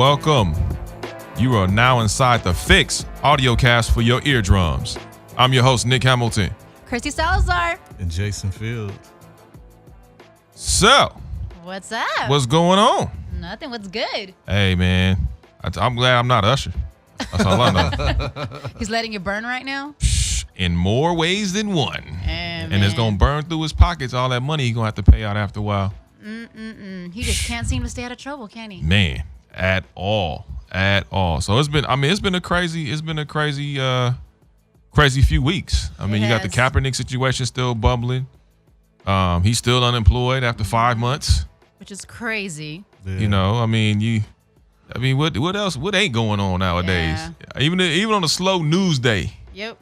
welcome. You are now inside the Fix audiocast for your eardrums. I'm your host, Nick Hamilton. Christy Salazar. And Jason Fields. So, What's up? what's going on? Nothing. What's good? Hey, man. I'm glad I'm not Usher. That's all I know. He's letting you burn right now? In more ways than one. And it's going to burn through his pockets, all that money he's going to have to pay out after a while. He just can't seem to stay out of trouble, can he? Man, at all. So it's been a crazy few weeks. I mean, you got the Kaepernick situation still bubbling. He's still unemployed after 5 months. Which is crazy. Yeah. You know, what else? What ain't going on nowadays? Yeah. Even on a slow news day. Yep.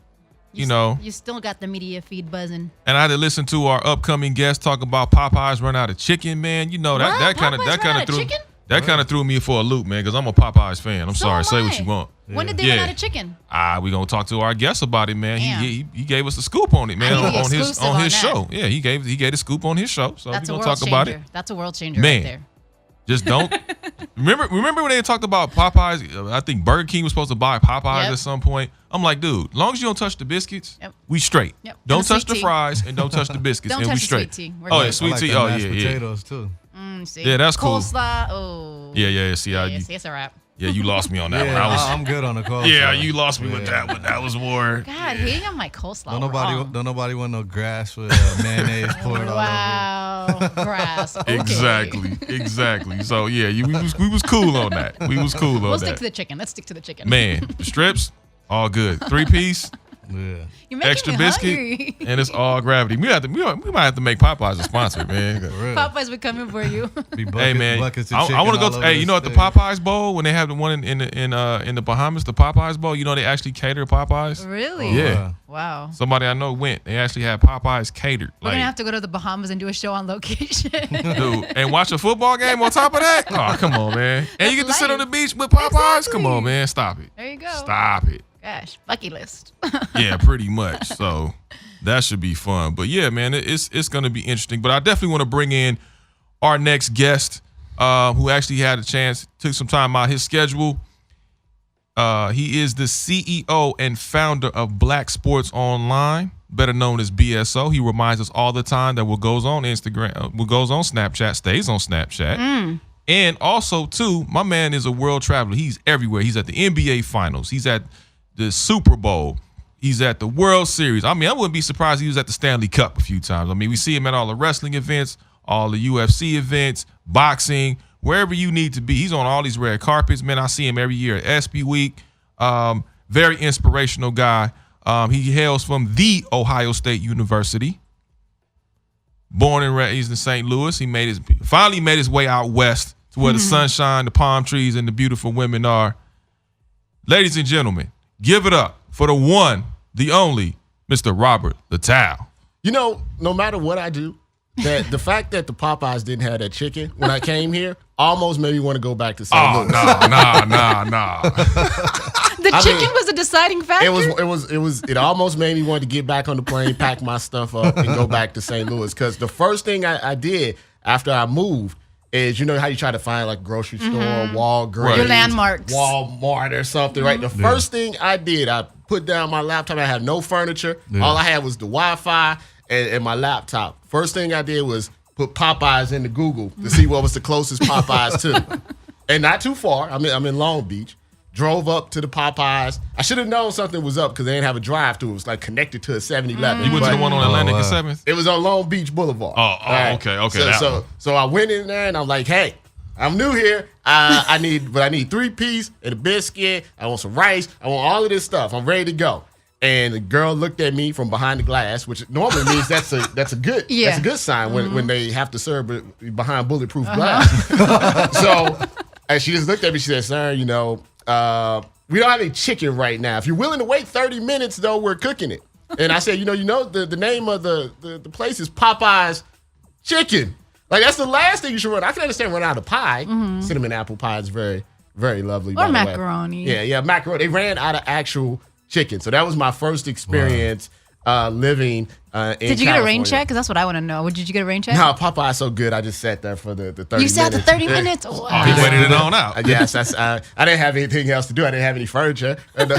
You still got the media feed buzzing. And I had to listen to our upcoming guest talk about Popeyes run out of chicken, man. You know that kind of threw me for a loop, man, because I'm a Popeyes fan. I'm sorry, say what you want. When did they run out of chicken? We gonna talk to our guest about it, man. He gave us a scoop on it, man, on his show. Yeah, he gave the scoop on his show. So we're gonna talk about it. That's a world changer, man. Right there. Just don't remember when they talked about Popeyes? I think Burger King was supposed to buy Popeyes at some point. I'm like, dude, as long as you don't touch the biscuits, we straight. Yep. Don't touch the fries and don't touch the biscuits, and we straight. Sweet tea. Oh yeah, sweet tea. Oh yeah, potatoes too. Yeah, that's cool. Coleslaw. Oh. Yeah. See, it's a wrap. Yeah, you lost me on that one. I'm good on the coleslaw. Yeah, you lost me with that one. That was more. God, hating on my coleslaw. Don't nobody want no grass with mayonnaise poured all over. Wow, grass. Okay. Exactly. So yeah, we was cool on that. We'll stick to the chicken. Let's stick to the chicken. Man, the strips, all good. 3-piece. Yeah. You're making extra me biscuit, hungry. and it's all gravity. We might have to make Popeyes a sponsor, man. Popeyes, we're coming for you. Hey man, I want to go. Hey, you know at the Popeyes Bowl when they have the one in the Bahamas, the Popeyes Bowl. You know they actually cater Popeyes. Really? Yeah. Wow. Somebody I know went. They actually had Popeyes catered. We're gonna have to go to the Bahamas and do a show on location. Dude, and watch a football game on top of that. Oh, come on, man. And you get to sit on the beach with Popeyes. Exactly. Come on, man. Stop it. There you go. Stop it. Gosh, bucket list. Yeah, pretty much. So that should be fun. But yeah, man, it's going to be interesting. But I definitely want to bring in our next guest who actually had a chance, took some time out of his schedule. He is the CEO and founder of Black Sports Online, better known as BSO. He reminds us all the time that what goes on Instagram, what goes on Snapchat, stays on Snapchat. And also, too, my man is a world traveler. He's everywhere. He's at the NBA Finals. He's at the Super Bowl. He's at the World Series. I mean, I wouldn't be surprised if he was at the Stanley Cup a few times. I mean, we see him at all the wrestling events, all the UFC events, boxing, wherever you need to be. He's on all these red carpets. Man, I see him every year at ESPY Week. Very inspirational guy. He hails from the Ohio State University. Born and raised in St. Louis. He finally made his way out west to where the sunshine, the palm trees, and the beautiful women are. Ladies and gentlemen, give it up for the one, the only, Mr. Robert Littal. You know, no matter what I do, that the fact that the Popeyes didn't have that chicken when I came here almost made me want to go back to St. Louis. Nah. The chicken was a deciding factor. It almost made me want to get back on the plane, pack my stuff up, and go back to St. Louis. Because the first thing I did after I moved is, you know how you try to find like a grocery store, Walgreens, your landmarks, Walmart or something, right? The first thing I did, I put down my laptop. I had no furniture. All I had was the Wi-Fi and my laptop. First thing I did was put Popeyes into Google to see what was the closest Popeyes to. And not too far. I'm in Long Beach. Drove up to the Popeyes. I should have known something was up because they didn't have a drive-thru. It was like connected to a 7-Eleven. You went to the one on Atlantic and 7th? It was on Long Beach Boulevard. Right? Okay. So I went in there and I'm like, hey, I'm new here. I need 3-piece and a biscuit. I want some rice. I want all of this stuff. I'm ready to go. And the girl looked at me from behind the glass, which normally means that's a good sign when they have to serve behind bulletproof glass. So and she just looked at me. She said, "Sir, you know, we don't have any chicken right now. If you're willing to wait 30 minutes, though, we're cooking it." And I said, you know, the name of the place is Popeyes Chicken. Like, that's the last thing you should run. I can understand running out of pie. Cinnamon apple pie is very, very lovely. Or macaroni. Yeah, macaroni. They ran out of actual chicken. So that was my first experience living Did you get a rain check? Because that's what I want to know. Did you get a rain check? No, Popeye's so good. I just sat there for the 30 minutes. You sat the 30 minutes? Wow. Oh, he waited it on out. Yes, I didn't have anything else to do. I didn't have any furniture. And,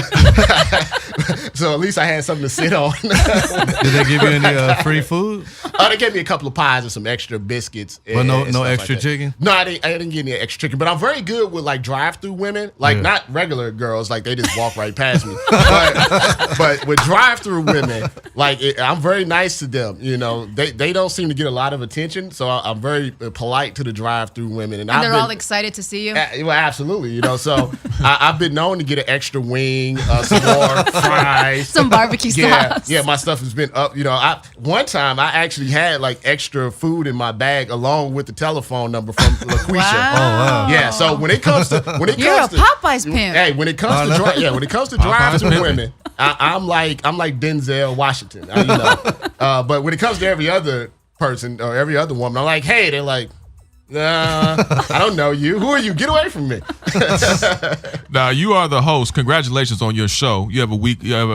so at least I had something to sit on. Did they give you any free food? They gave me a couple of pies and some extra biscuits. But no extra chicken? No, I didn't get any extra chicken. But I'm very good with like drive-through women. Like not regular girls. Like they just walk right past me. But with drive-through women, like I'm very nice to them. You know, they don't seem to get a lot of attention. So I'm very polite to the drive-through women. And they're all excited to see you? Well, absolutely. You know, so I've been known to get an extra wing, some more fries. Some barbecue sauce. Yeah, my stuff has been up. You know, one time I actually had like extra food in my bag along with the telephone number from LaQuisha. Wow. Yeah, so when it comes to You're a Popeyes pimp. Hey, when it comes to drive-through women, I'm like Denzel Washington. You know, but when it comes to every other person or every other woman, I'm like, hey, they're like, I don't know you. Who are you? Get away from me. Now you are the host. Congratulations on your show. You have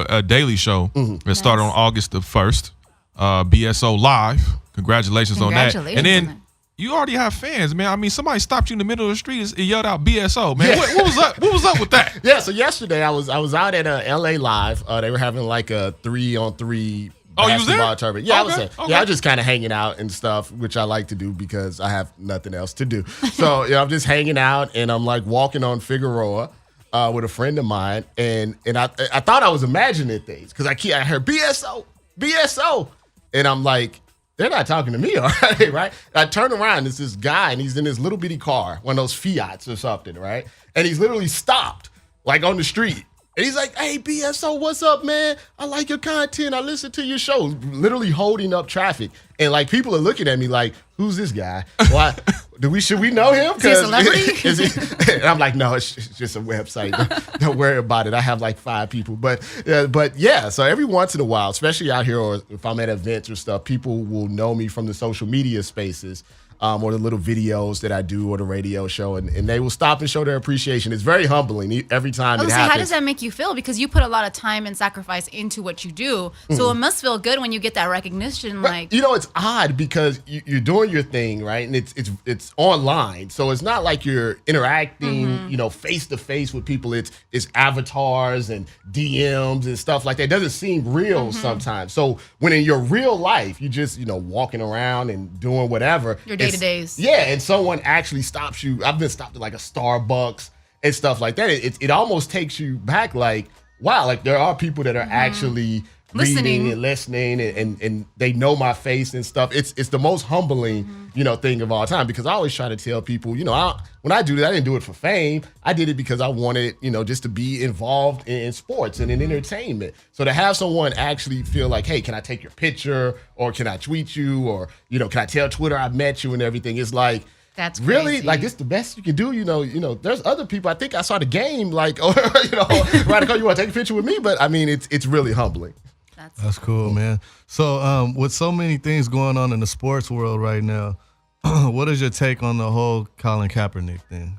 a daily show that started on August the 1st. BSO Live. Congratulations on that. And then you already have fans, man. I mean, somebody stopped you in the middle of the street and yelled out BSO, man. Yeah. What was up? What was up with that? Yeah. So yesterday I was out at LA Live. They were having like a 3-on-3 basketball tournament. Yeah, I was there. Okay. Yeah, I was just kind of hanging out and stuff, which I like to do because I have nothing else to do. So I'm just hanging out and I'm like walking on Figueroa with a friend of mine, and I thought I was imagining things because I heard BSO, and I'm like, they're not talking to me, all right, right? And I turn around, it's this guy, and he's in this little bitty car, one of those Fiats or something, right? And he's literally stopped, like on the street. And he's like, hey, BSO, what's up, man? I like your content. I listen to your show. Literally holding up traffic. And like people are looking at me like, who's this guy? Why? Should we know him? Is he a celebrity? And I'm like, no, it's just a website. Don't worry about it. I have like 5 people. But yeah, so every once in a while, especially out here or if I'm at events or stuff, people will know me from the social media spaces. Or the little videos that I do or the radio show, and they will stop and show their appreciation. It's very humbling every time it happens. How does that make you feel? Because you put a lot of time and sacrifice into what you do, so it must feel good when you get that recognition. Like, you know, it's odd because you're doing your thing, right, and it's online, so it's not like you're interacting, you know, face to face with people. It's avatars and DMs and stuff like that. It doesn't seem real sometimes. So when in your real life, you just walking around and doing whatever. Day-to-days. Yeah, and someone actually stops you. I've been stopped at like a Starbucks and stuff like that. It almost takes you back like, wow, like there are people that are actually reading and listening and they know my face and stuff. It's the most humbling, thing of all time because I always try to tell people, when I do that, I didn't do it for fame. I did it because I wanted, just to be involved in sports and in entertainment. So to have someone actually feel like, hey, can I take your picture or can I tweet you or, can I tell Twitter I met you and everything? It's like, that's really crazy. like it's the best you can do. There's other people. I think I saw the game, like, Radical, you want to take a picture with me? But I mean, it's really humbling. That's cool, man. So, with so many things going on in the sports world right now, what is your take on the whole Colin Kaepernick thing?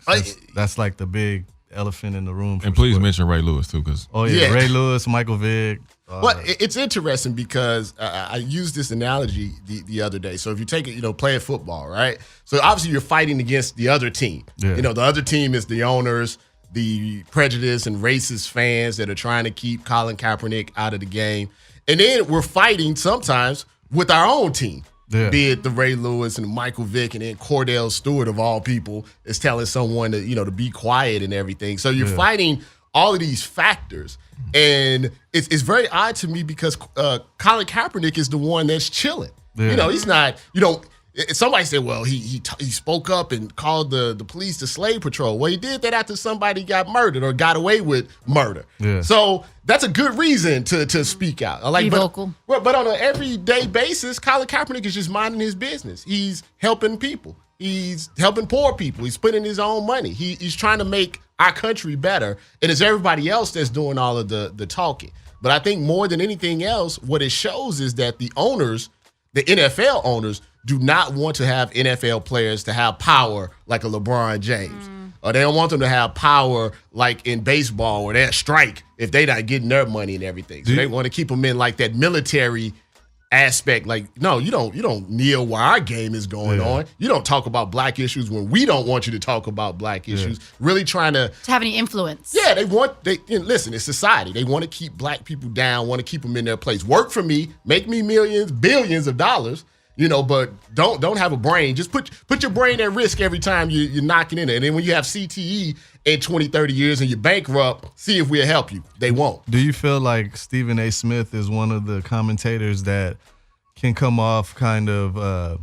That's like the big elephant in the room. And please mention Ray Lewis too, because Ray Lewis, Michael Vick. Well, it's interesting because I used this analogy the other day. So if you take it, playing football, right? So obviously you're fighting against the other team. Yeah. The other team is the owners, the prejudice and racist fans that are trying to keep Colin Kaepernick out of the game. And then we're fighting sometimes with our own team. Yeah. Be it the Ray Lewis and the Michael Vick and then Cordell Stewart of all people is telling someone to, to be quiet and everything. So you're fighting all of these factors. And it's very odd to me because Colin Kaepernick is the one that's chilling. Yeah. He's not, somebody said, well, he spoke up and called the police the slave patrol. Well, he did that after somebody got murdered or got away with murder. Yeah. So that's a good reason to speak out. Be vocal. But on an everyday basis, Colin Kaepernick is just minding his business. He's helping people. He's helping poor people. He's putting his own money. He's trying to make our country better. And it's everybody else that's doing all of the talking. But I think more than anything else, what it shows is that the owners, the NFL owners, do not want to have NFL players to have power like a LeBron James. Or they don't want them to have power like in baseball where they'll strike if they're not getting their money and everything. So they want to keep them in like that military aspect. Like, no, you don't kneel while our game is going on. You don't talk about black issues when we don't want you to talk about black issues. Really trying to have any influence. Yeah, listen, it's society. They want to keep black people down, want to keep them in their place. Work for me, make me millions, billions of dollars, but don't have a brain. Just put your brain at risk every time you're knocking in it. And then when you have CTE in 20, 30 years and you're bankrupt, see if we'll help you. They won't. Do you feel like Stephen A. Smith is one of the commentators that can come off kind of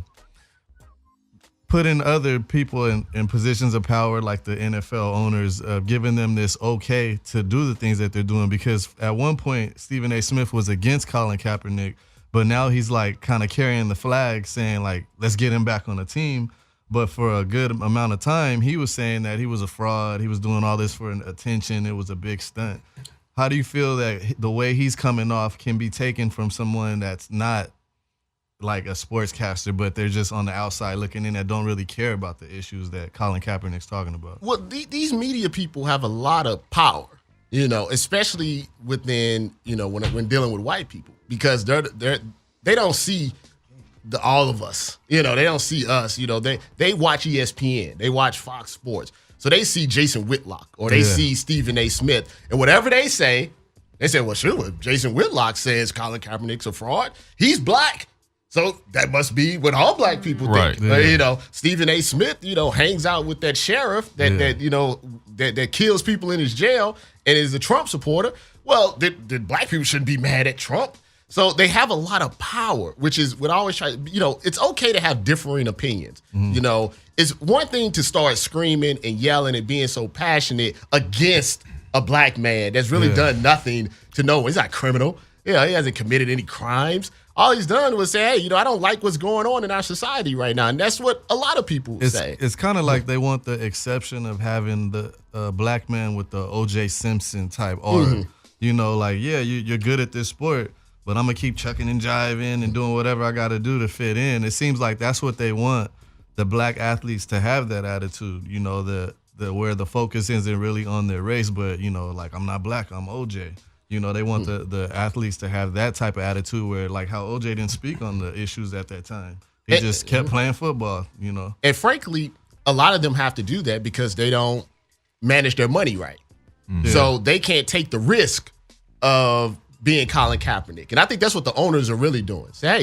putting other people in positions of power, like the NFL owners, giving them this okay to do the things that they're doing? Because at one point, Stephen A. Smith was against Colin Kaepernick, but now he's like kind of carrying the flag, saying like, let's get him back on the team. But for a good amount of time, he was saying that he was a fraud. He was doing all this for attention. It was a big stunt. How do you feel that the way he's coming off can be taken from someone that's not like a sportscaster, but they're just on the outside looking in, that don't really care about the issues that Colin Kaepernick's talking about? Well, these media people have a lot of power, especially within, when dealing with white people, because they don't see all of us. They don't see us. They watch ESPN, they watch Fox Sports, so they see Jason Whitlock or they see Stephen A. Smith, and whatever they say, well, sure, if Jason Whitlock says Colin Kaepernick's a fraud, he's black. So that must be what all black people think. Right. Yeah. Stephen A. Smith, hangs out with that sheriff that kills people in his jail and is a Trump supporter. Well, the black people shouldn't be mad at Trump. So they have a lot of power, which is what I always try. It's okay to have differing opinions. Mm-hmm. It's one thing to start screaming and yelling and being so passionate against a black man that's really done nothing to no one. He's not a criminal. He hasn't committed any crimes. All he's done was say, hey, I don't like what's going on in our society right now. And that's what a lot of people say. It's kind of like they want the exception of having the black man with the O.J. Simpson type aura. Mm-hmm. You're good at this sport, but I'm going to keep chucking and jiving and doing whatever I got to do to fit in. It seems like that's what they want, the black athletes to have that attitude, the where the focus isn't really on their race, but, like, I'm not black, I'm O.J. They want the athletes to have that type of attitude where, like how O.J. didn't speak on the issues at that time. He just kept playing football, And frankly, a lot of them have to do that because they don't manage their money right. Mm-hmm. So they can't take the risk of being Colin Kaepernick. And I think that's what the owners are really doing. Say, hey,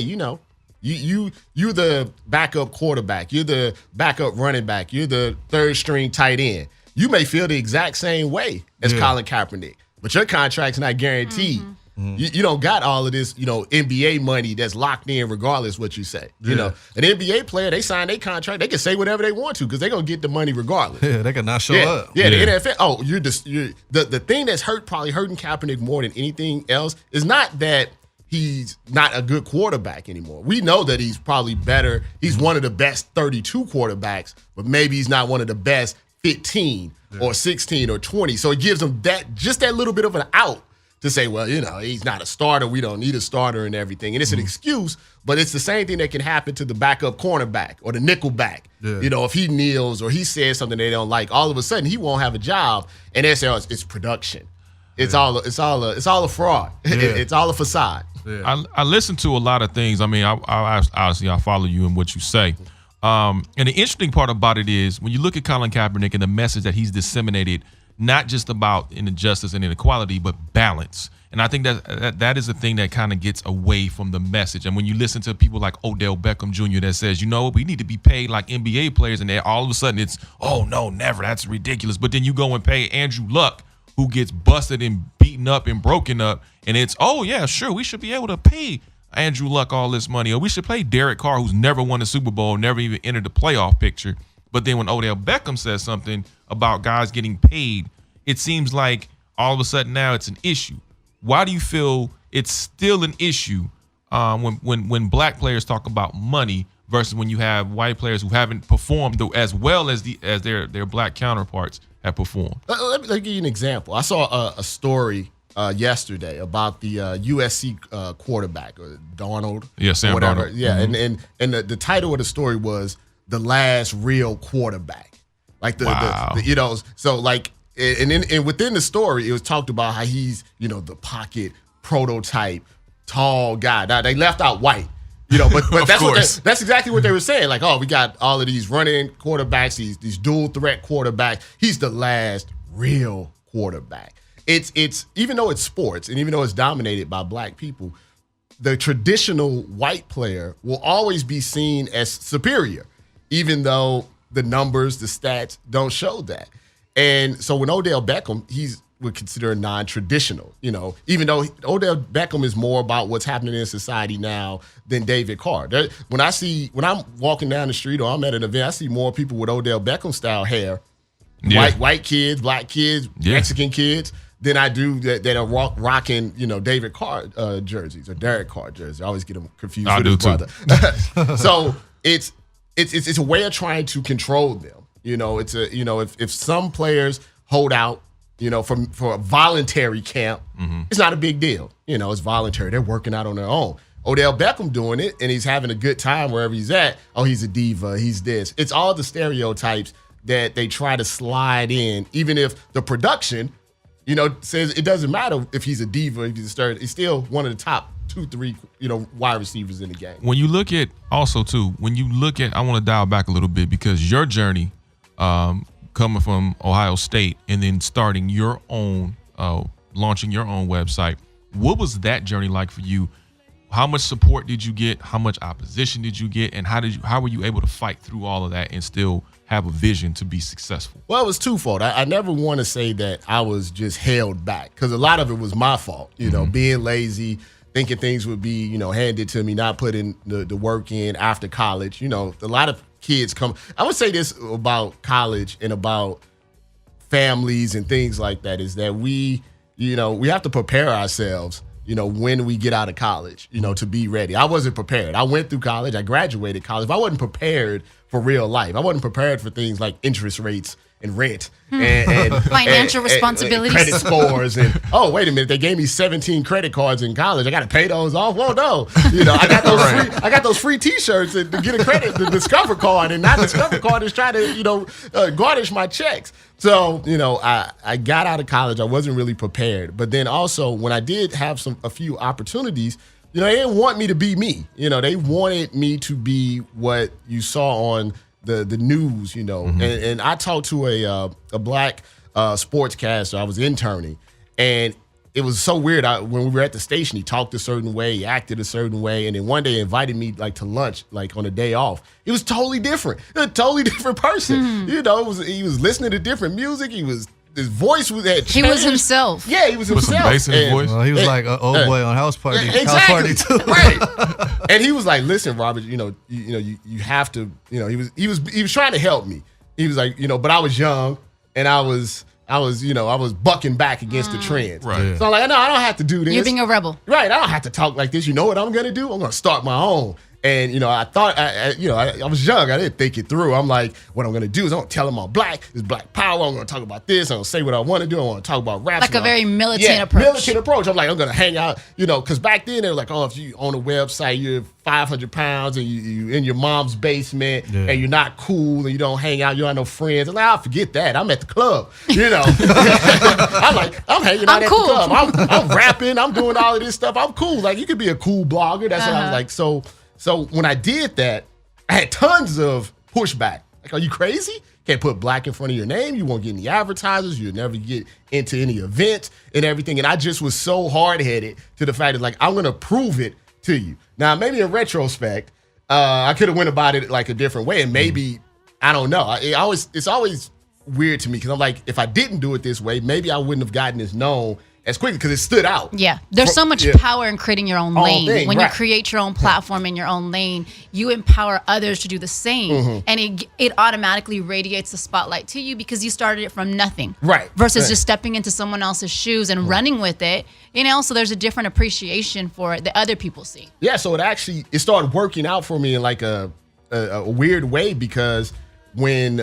you're the backup quarterback. You're the backup running back. You're the third string tight end. You may feel the exact same way as Colin Kaepernick. But your contract's not guaranteed. Mm-hmm. You don't got all of this, NBA money that's locked in regardless what you say. An NBA player, they sign their contract, they can say whatever they want to because they're going to get the money regardless. Yeah, they can not show up. Yeah, the NFL, the thing that's probably hurting Kaepernick more than anything else is not that he's not a good quarterback anymore. We know that he's probably better. He's one of the best 32 quarterbacks, but maybe he's not one of the best 15 or 16 or 20. So it gives them that little bit of an out to say, well, he's not a starter. We don't need a starter and everything. And it's an excuse, but it's the same thing that can happen to the backup cornerback or the nickel back. Yeah. If he kneels or he says something they don't like, all of a sudden he won't have a job. And they say, oh, it's production. It's all a fraud. Yeah. It's all a facade. Yeah. I listen to a lot of things. I mean, I follow you in what you say. And the interesting part about it is when you look at Colin Kaepernick and the message that he's disseminated, not just about injustice and inequality, but balance. And I think that is a thing that kind of gets away from the message. And when you listen to people like Odell Beckham Jr. that says, we need to be paid like NBA players, and all of a sudden it's, oh, no, never. That's ridiculous. But then you go and pay Andrew Luck, who gets busted and beaten up and broken up, and it's, oh, yeah, sure, we should be able to pay Andrew Luck all this money, or we should play Derek Carr, who's never won a Super Bowl, never even entered the playoff picture. But then when Odell Beckham says something about guys getting paid, it seems like all of a sudden now it's an issue. Why do you feel it's still an issue when black players talk about money versus when you have white players who haven't performed as well as their black counterparts have performed? Let me give you an example. I saw a story yesterday about the USC quarterback, or Darnold. Yeah, Sam whatever. Darnold. Yeah, mm-hmm. and the title of the story was "The Last Real Quarterback." Like so like, and within the story, it was talked about how he's the pocket prototype tall guy. Now they left out white. But that's exactly what they were saying. Like, oh, we got all of these running quarterbacks, these dual threat quarterbacks. He's the last real quarterback. It's even though it's sports and even though it's dominated by black people, the traditional white player will always be seen as superior, even though the numbers, the stats don't show that. And so when Odell Beckham, would consider non-traditional, even though Odell Beckham is more about what's happening in society now than David Carr. When I'm walking down the street or I'm at an event, I see more people with Odell Beckham style hair, white kids, black kids, Mexican kids, than I do that are rocking, David Carr jerseys or Derek Carr jerseys. I always get them confused with his brother. So it's a way of trying to control them. If some players hold out, for a voluntary camp, it's not a big deal. It's voluntary. They're working out on their own. Odell Beckham doing it, and he's having a good time wherever he's at. Oh, he's a diva. He's this. It's all the stereotypes that they try to slide in, even if the production, says it doesn't matter if he's a diva, if he's a star. He's still one of the top 2-3, wide receivers in the game. When you look at, I want to dial back a little bit because your journey, coming from Ohio State and then starting your own, launching your own website. What was that journey like for you? How much support did you get? How much opposition did you get? And how were you able to fight through all of that and still have a vision to be successful? Well, it was twofold. I never want to say that I was just held back because a lot of it was my fault, being lazy, thinking things would be, handed to me, not putting the work in after college. A lot of kids come. I would say this about college and about families and things like that is that we have to prepare ourselves, when we get out of college, to be ready. I wasn't prepared. I went through college. I graduated college. But I wasn't prepared for real life. I wasn't prepared for things like interest rates and rent and financial responsibilities, credit scores, and oh wait a minute, they gave me 17 credit cards in college. I got to pay those off. Well, no, I got those free T-shirts to get a credit, the Discover card, and not Discover card is trying to garnish my checks. So I got out of college. I wasn't really prepared, but then also when I did have a few opportunities. They didn't want me to be me. They wanted me to be what you saw on the news, and I talked to a black sportscaster. I was interning, and it was so weird. When we were at the station, he talked a certain way, he acted a certain way, and then one day he invited me to lunch, on a day off. It was totally different, a totally different person. He was listening to different music. His voice had changed. He was himself. Yeah, he was himself. With some bass in his voice. Well, he was like an old boy on House Party. Exactly. House Party too. Right. And he was like, "Listen, Robert, you have to, he was trying to help me. He was like, but I was young and I was bucking back against the trend. Right. So I'm like, no, I don't have to do this. You're being a rebel. Right. I don't have to talk like this. You know what I'm going to do? I'm going to start my own. And, I thought, I was young. I didn't think it through. I'm like, what I'm going to do is I'm going to tell them I'm black. It's black power. I'm going to talk about this. I'm going to say what I want to do. I want to talk about rap. Like a very militant approach. Militant approach. I'm like, I'm going to hang out, because back then they were like, oh, if you own a website, you're 500 pounds and you in your mom's basement and you're not cool and you don't hang out. You don't have no friends. I'm like, I'll forget that. I'm at the club, I'm like, I'm hanging out at the club. I'm rapping. I'm doing all of this stuff. I'm cool. Like, you could be a cool blogger. That's what I was like. So when I did that, I had tons of pushback. Like, are you crazy? Can't put black in front of your name. You won't get any advertisers. You'll never get into any events and everything. And I just was so hard-headed to the fact that, I'm going to prove it to you. Now, maybe in retrospect, I could have went about it a different way. And maybe, I don't know. It's always weird to me because I'm like, if I didn't do it this way, maybe I wouldn't have gotten as known as quickly because it stood out. Yeah. There's so much power in creating your own lane. When you create your own platform in your own lane, you empower others to do the same. And it automatically radiates the spotlight to you because you started it from nothing. Right. Versus just stepping into someone else's shoes and running with it. So there's a different appreciation for it that other people see. Yeah. So it started working out for me in a weird way because when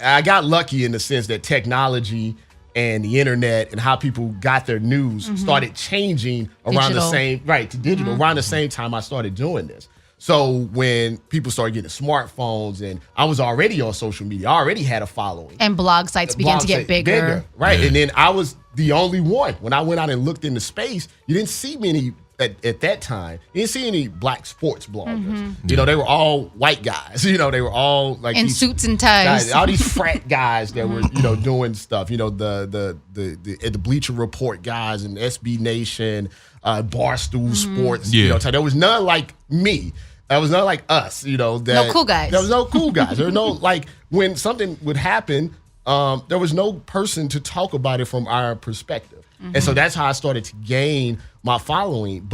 I got lucky in the sense that technology and the internet and how people got their news started changing around around the same time I started doing this. So when people started getting smartphones and I was already on social media, I already had a following. And blog sites began to get bigger. Right. Yeah. And then I was the only one. When I went out and looked into space, you didn't see many at that time, you didn't see any black sports bloggers. You know, they were all white guys. You know, they were all like in suits and ties. Guys, all these frat guys that were, you know, doing stuff. You know, the Bleacher Report guys and SB Nation, Barstool Sports. You know, so there was none like me. There was none like us. You know, no cool guys. There was no cool guys. There was no like when something would happen. There was no person to talk about it from our perspective. And so that's how I started to gain my following.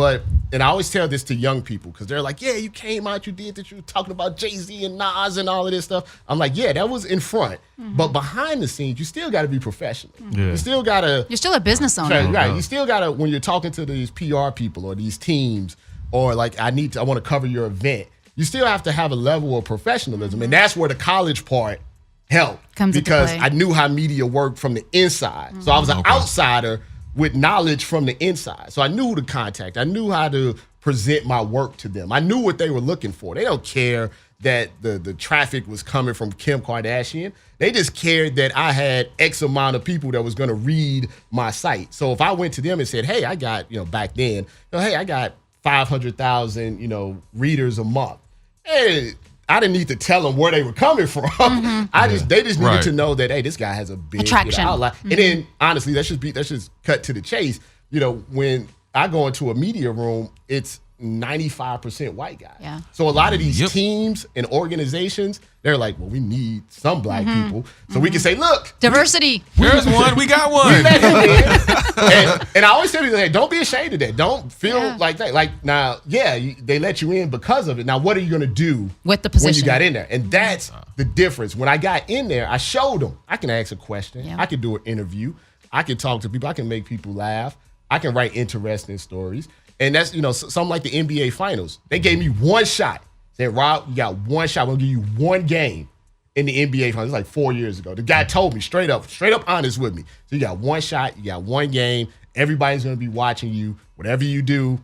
And I always tell this to young people because they're like, yeah, you came out, you did that, you were talking about Jay-Z and Nas and all of this stuff. I'm like, yeah, that was in front. But behind the scenes, you still got to be professional. Yeah. You still got to. You're still a business owner. Right. You still got to, when you're talking to these PR people or these teams or like, I want to cover your event, you still have to have a level of professionalism. And that's where the college part helped. Because I knew how media worked from the inside. So I was an outsider with knowledge from the inside. So I knew who to contact. I knew how to present my work to them. I knew what they were looking for. They don't care that the traffic was coming from Kim Kardashian. They just cared that I had X amount of people that was going to read my site. So if I went to them and said, hey, I got, back then, hey, I got 500,000, readers a month. Hey, I didn't need to tell them where they were coming from. They just needed to know that, hey, this guy has a big attraction. Outline. And then honestly, let's just cut to the chase. When I go into a media room, it's 95% white guys. Yeah. So a lot of these teams and organizations, they're like, well, we need some black people. So we can say, look. Diversity. Here's one. We got one. We let him in. and I always tell people, hey, don't be ashamed of that. Don't feel like that. Like, now, they let you in because of it. Now, what are you going to do with the position when you got in there? And that's the difference. When I got in there, I showed them. I can ask a question. I can do an interview. I can talk to people. I can make people laugh. I can write interesting stories. And that's, something like the NBA Finals. They gave me one shot. Said, Rob, you got one shot. We'll give you one game in the NBA Finals. It was like 4 years ago. The guy told me straight up honest with me. So you got one shot. You got one game. Everybody's going to be watching you. Whatever you do,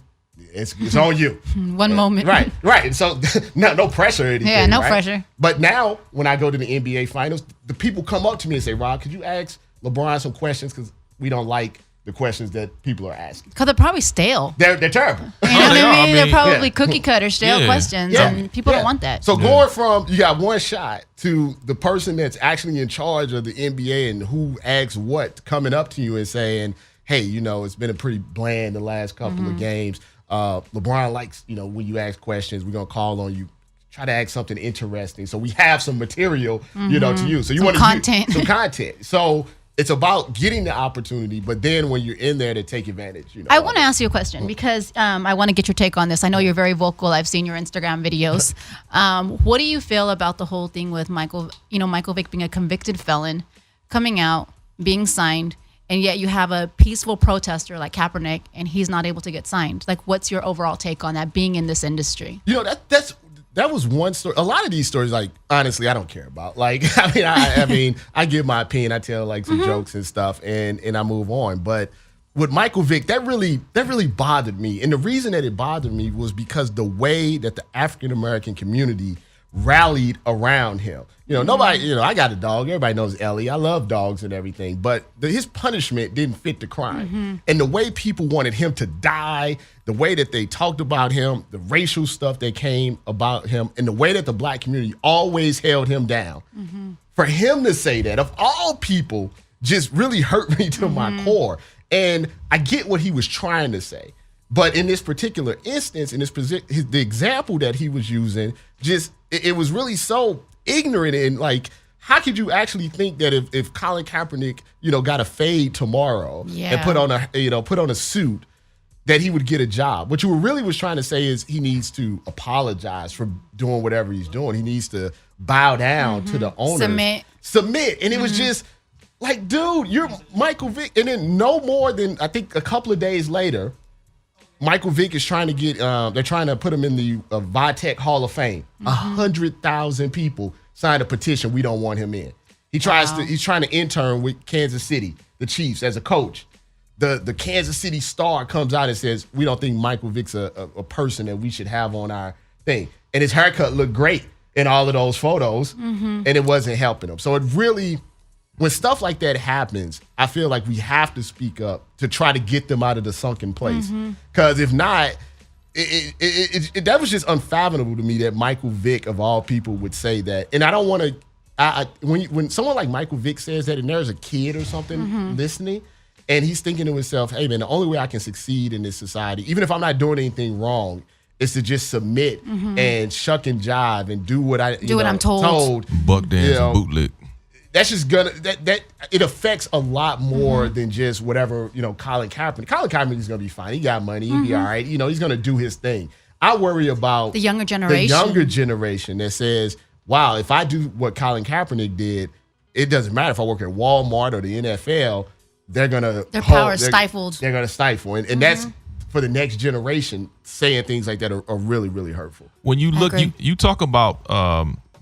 it's on you. One moment. Right. And so no pressure or anything. Yeah, no pressure. But now when I go to the NBA Finals, the people come up to me and say, Rob, could you ask LeBron some questions? Because we don't like the questions that people are asking. Because they're probably stale. They're terrible. They're probably cookie cutter stale questions, and people don't want that. So going from you got one shot to the person that's actually in charge of the NBA and who asks what coming up to you and saying, hey, it's been a pretty bland the last couple of games. LeBron likes, when you ask questions, we're going to call on you. Try to ask something interesting. So we have some material, to use. So you want to use some content. So it's about getting the opportunity, but then when you're in there to take advantage, I want to ask you a question because I want to get your take on this. I know you're very vocal. I've seen your Instagram videos. What do you feel about the whole thing with Michael Vick being a convicted felon, coming out, being signed, and yet you have a peaceful protester like Kaepernick, and he's not able to get signed? Like, what's your overall take on that, being in this industry? That was one story. A lot of these stories, like, honestly, I don't care about. Like, I give my opinion. I tell like some jokes and stuff, and I move on. But with Michael Vick, that really bothered me. And the reason that it bothered me was because the way that the African American community rallied around him. Nobody, I got a dog. Everybody knows Ellie. I love dogs and everything. But his punishment didn't fit the crime. And the way people wanted him to die, the way that they talked about him, the racial stuff that came about him, and the way that the black community always held him down. For him to say that, of all people, just really hurt me to my core. And I get what he was trying to say. But in this particular instance, the example that he was using, it was really so ignorant. And like, how could you actually think that if Colin Kaepernick, got a fade tomorrow and put on a suit, that he would get a job? What you really was trying to say is he needs to apologize for doing whatever he's doing. He needs to bow down to the owners. Submit. And it was just like, dude, you're Michael Vick. And then no more than, I think, a couple of days later, Michael Vick is trying to get, they're trying to put him in the Vitek Hall of Fame. 100,000 people signed a petition. We don't want him in. He's trying to intern with Kansas City, the Chiefs, as a coach. The Kansas City Star comes out and says, we don't think Michael Vick's a person that we should have on our thing. And his haircut looked great in all of those photos, and it wasn't helping him. So it really when stuff like that happens, I feel like we have to speak up to try to get them out of the sunken place. Because if not, that was just unfathomable to me that Michael Vick, of all people, would say that. And I don't want to. When someone like Michael Vick says that, and there's a kid or something listening, and he's thinking to himself, "Hey man, the only way I can succeed in this society, even if I'm not doing anything wrong, is to just submit and shuck and jive and do what I'm told." Buck dance and bootleg. That's just gonna that it affects a lot more than just whatever, Colin Kaepernick. Colin Kaepernick is gonna be fine. He got money. He'll be all right. He's gonna do his thing. I worry about the younger generation. That says, wow, if I do what Colin Kaepernick did, it doesn't matter if I work at Walmart or the NFL, their power is stifled. They're gonna stifle. And that's for the next generation. Saying things like that are really, really hurtful. When you look, you talk about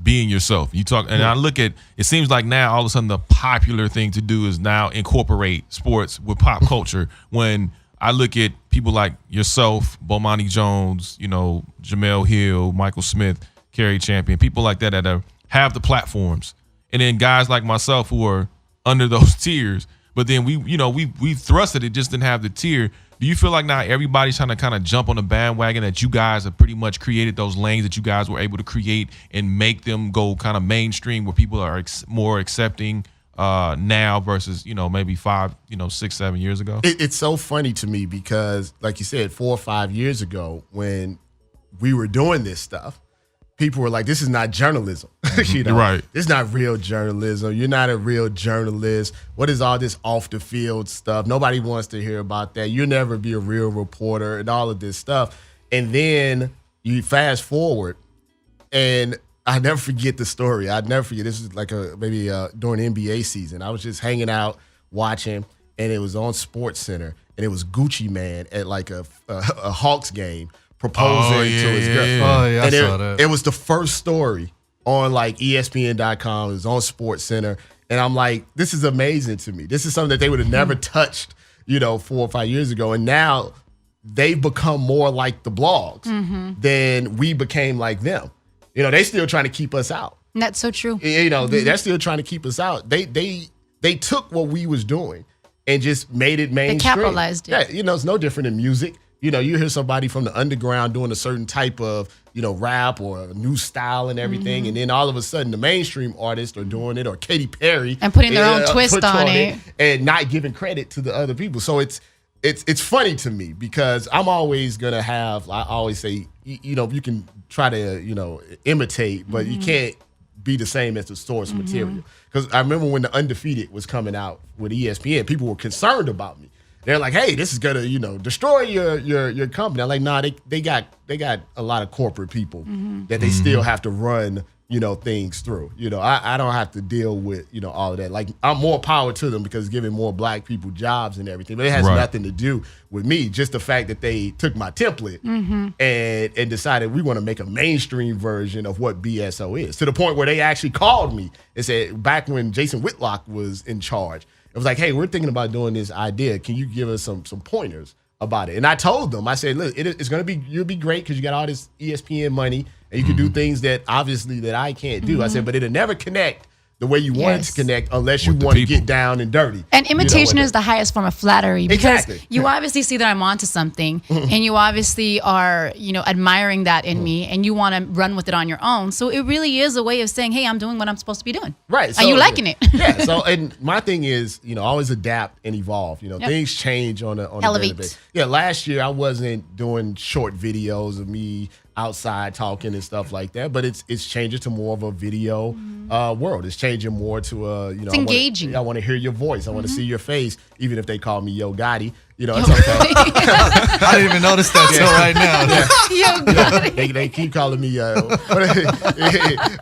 being yourself. You talk, and I look at, it seems like now all of a sudden the popular thing to do is now incorporate sports with pop culture. When I look at people like yourself, Bomani Jones, Jamel Hill, Michael Smith, Kerry Champion, people like that have the platforms, and then guys like myself who are under those tiers. But then we thrusted it, just didn't have the tier. Do you feel like now everybody's trying to kind of jump on the bandwagon that you guys have pretty much created those lanes that you guys were able to create and make them go kind of mainstream where people are more accepting now versus, maybe 5, 6, 7 years ago? It's so funny to me because, like you said, 4 or 5 years ago when we were doing this stuff, people were like, this is not journalism. Right. This is not real journalism. You're not a real journalist. What is all this off the field stuff? Nobody wants to hear about that. You'll never be a real reporter and all of this stuff. And then you fast forward, and I never forget the story. I'd never forget. This is like maybe during NBA season. I was just hanging out watching, and it was on Sports Center, and it was Gucci Man at like a Hawks game proposing to his girl. Oh, yeah, I saw that. It was the first story on like ESPN.com. It was on Sports Center. And I'm like, this is amazing to me. This is something that they would have never touched, 4 or 5 years ago. And now they've become more like the blogs than we became like them. They still trying to keep us out. And that's so true. They're still trying to keep us out. They took what we was doing and just made it mainstream. They capitalized it. Yeah, it's no different than music. You hear somebody from the underground doing a certain type of, rap or a new style and everything, and then all of a sudden the mainstream artists are doing it, or Katy Perry and putting their own twist on it, and not giving credit to the other people. So it's funny to me because I'm always gonna have. I always say, you can try to imitate, but you can't be the same as the source material. Because I remember when the Undefeated was coming out with ESPN, people were concerned about me. They're like, hey, this is gonna, destroy your company. I'm like, nah, they got a lot of corporate people that they still have to run, things through. I don't have to deal with, all of that. Like, I'm more power to them because it's giving more black people jobs and everything. But it has nothing to do with me. Just the fact that they took my template and decided we want to make a mainstream version of what BSO is. To the point where they actually called me and said, back when Jason Whitlock was in charge, it was like, hey, we're thinking about doing this idea. Can you give us some pointers about it? And I told them, I said, look, it's going to be, you'll be great because you got all this ESPN money and you can do things that obviously that I can't do. I said, but it'll never connect the way you want it to connect unless you want to get down and dirty. And imitation is the highest form of flattery because you obviously see that I'm onto something and you obviously are, admiring that in me and you want to run with it on your own. So it really is a way of saying, hey, I'm doing what I'm supposed to be doing. Right. So, are you liking it? Yeah. So, and my thing is, always adapt and evolve. Things change on a daily basis. Yeah. Last year I wasn't doing short videos of me outside talking and stuff like that, but it's changing to more of a video world. It's changing more to it's engaging. I want to hear your voice. I want to see your face, even if they call me Yo Gotti. It's okay. I didn't even notice that till right now. Yo Gotti. They keep calling me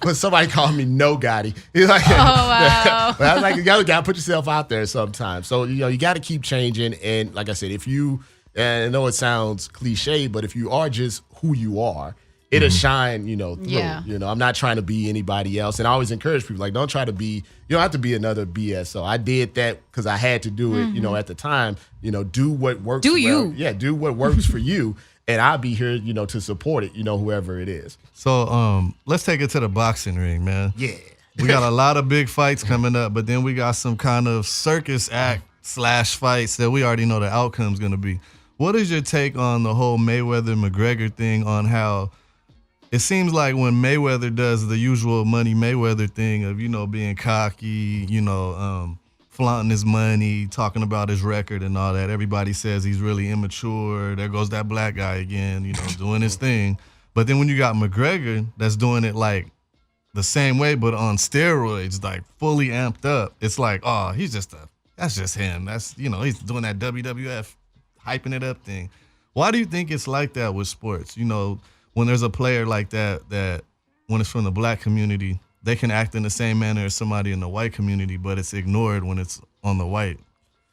but somebody called me No Gotti. Like, oh wow. But I was like, you gotta put yourself out there sometimes. So you got to keep changing. And like I said, if you, and I know it sounds cliche, but if you are just who you are, it'll shine, through. Yeah. I'm not trying to be anybody else. And I always encourage people, like, don't try to be, you don't have to be another BSO. I did that because I had to do it, at the time. Do what works. Do you? Yeah, do what works for you. And I'll be here, to support it, whoever it is. So let's take it to the boxing ring, man. Yeah. We got a lot of big fights coming up, but then we got some kind of circus act / fights that we already know the outcome's going to be. What is your take on the whole Mayweather-McGregor thing, on how it seems like when Mayweather does the usual Money Mayweather thing of, being cocky, flaunting his money, talking about his record and all that, everybody says he's really immature. There goes that black guy again, doing his thing. But then when you got McGregor that's doing it like the same way, but on steroids, like fully amped up, it's like, oh, that's just him. That's, he's doing that WWF hyping it up thing. Why do you think it's like that with sports? When there's a player like that when it's from the black community, they can act in the same manner as somebody in the white community, but it's ignored when it's on the white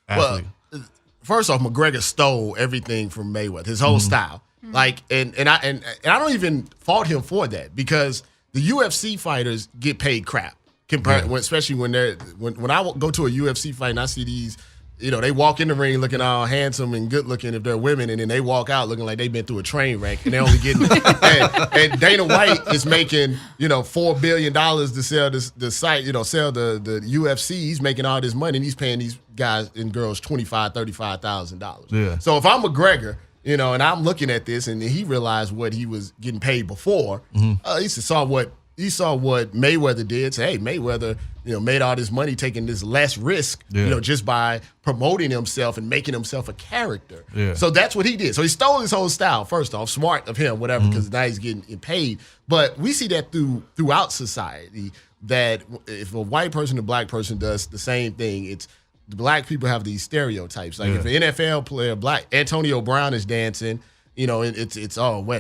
athlete. Well, first off, McGregor stole everything from Mayweather, his whole style. Like, and I don't even fault him for that, because the UFC fighters get paid crap. Especially when I go to a UFC fight and I see these, they walk in the ring looking all handsome and good looking if they're women, and then they walk out looking like they've been through a train wreck, and they're only getting and Dana White is making $4 billion to sell the site, sell the UFC. He's making all this money, and he's paying these guys and girls $25,000-$35,000. Yeah. So if I'm McGregor, and I'm looking at this, and he realized what he was getting paid before, he saw what Mayweather did. Say, hey, Mayweather, made all this money taking this less risk, just by promoting himself and making himself a character. Yeah. So that's what he did. So he stole his whole style. First off, smart of him, whatever, because now he's getting paid. But we see that throughout society, that if a white person, a black person does the same thing, it's the black people have these stereotypes. Like if an NFL player, black Antonio Brown is dancing, it's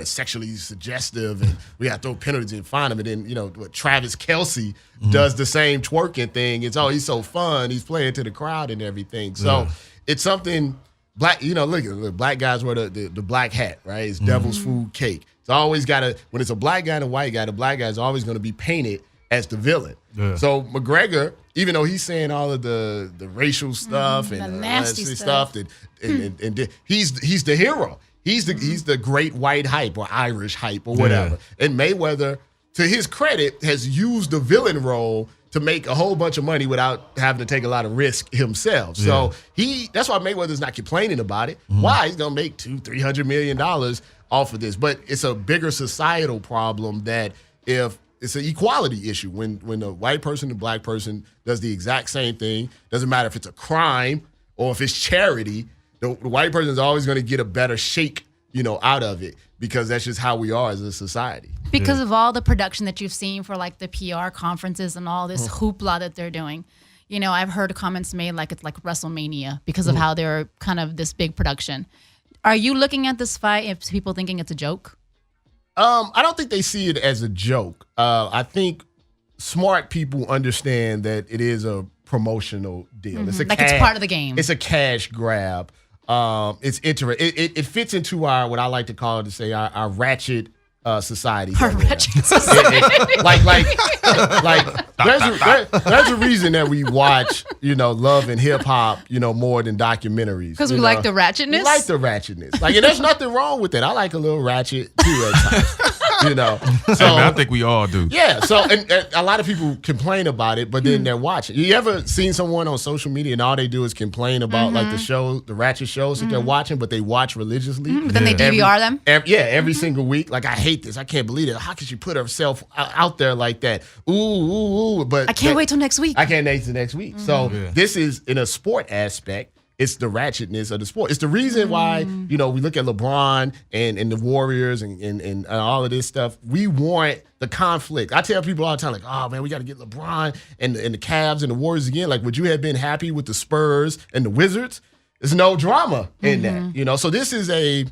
sexually suggestive, and we got to throw penalties and fine him. And then, Travis Kelce does the same twerking thing. It's, he's so fun. He's playing to the crowd and everything. So it's something black, look, black guys wear the black hat, right? It's devil's food cake. It's always when it's a black guy and a white guy, the black guy is always going to be painted as the villain. Yeah. So McGregor, even though he's saying all of the racial stuff and the nasty stuff, and he's the hero. He's the great white hype or Irish hype or whatever. Yeah. And Mayweather, to his credit, has used the villain role to make a whole bunch of money without having to take a lot of risk himself. Yeah. So that's why Mayweather's not complaining about it. Why? He's gonna make $200-300 million off of this. But it's a bigger societal problem that if it's an equality issue. When a white person and a black person does the exact same thing, doesn't matter if it's a crime or if it's charity, the white person is always going to get a better shake, out of it, because that's just how we are as a society. Because of all the production that you've seen for like the PR conferences and all this hoopla that they're doing. I've heard comments made like it's like WrestleMania because of how they're kind of this big production. Are you looking at this fight if people thinking it's a joke? I don't think they see it as a joke. I think smart people understand that it is a promotional deal. It's it's part of the game. It's a cash grab. It's interesting. It fits into what I like to call it, to say our ratchet society. Our ratchet society. There's a reason that we watch, Love and Hip Hop, more than documentaries. Because we like the ratchetness? We like the ratchetness. And there's nothing wrong with it. I like a little ratchet too at times. So I think we all do. Yeah. So and a lot of people complain about it, but then they're watching. You ever seen someone on social media and all they do is complain about like the ratchet shows that they're watching, but they watch religiously? But then they DVR them? Every single week. Like, I hate this. I can't believe it. How could she put herself out there like that? Ooh. But I can't wait till next week. I can't wait till next week. So this is, in a sport aspect, it's the ratchetness of the sport. It's the reason why, we look at LeBron and the Warriors and all of this stuff. We want the conflict. I tell people all the time, like, oh, man, we got to get LeBron and the Cavs and the Warriors again. Like, would you have been happy with the Spurs and the Wizards? There's no drama in that, So this is a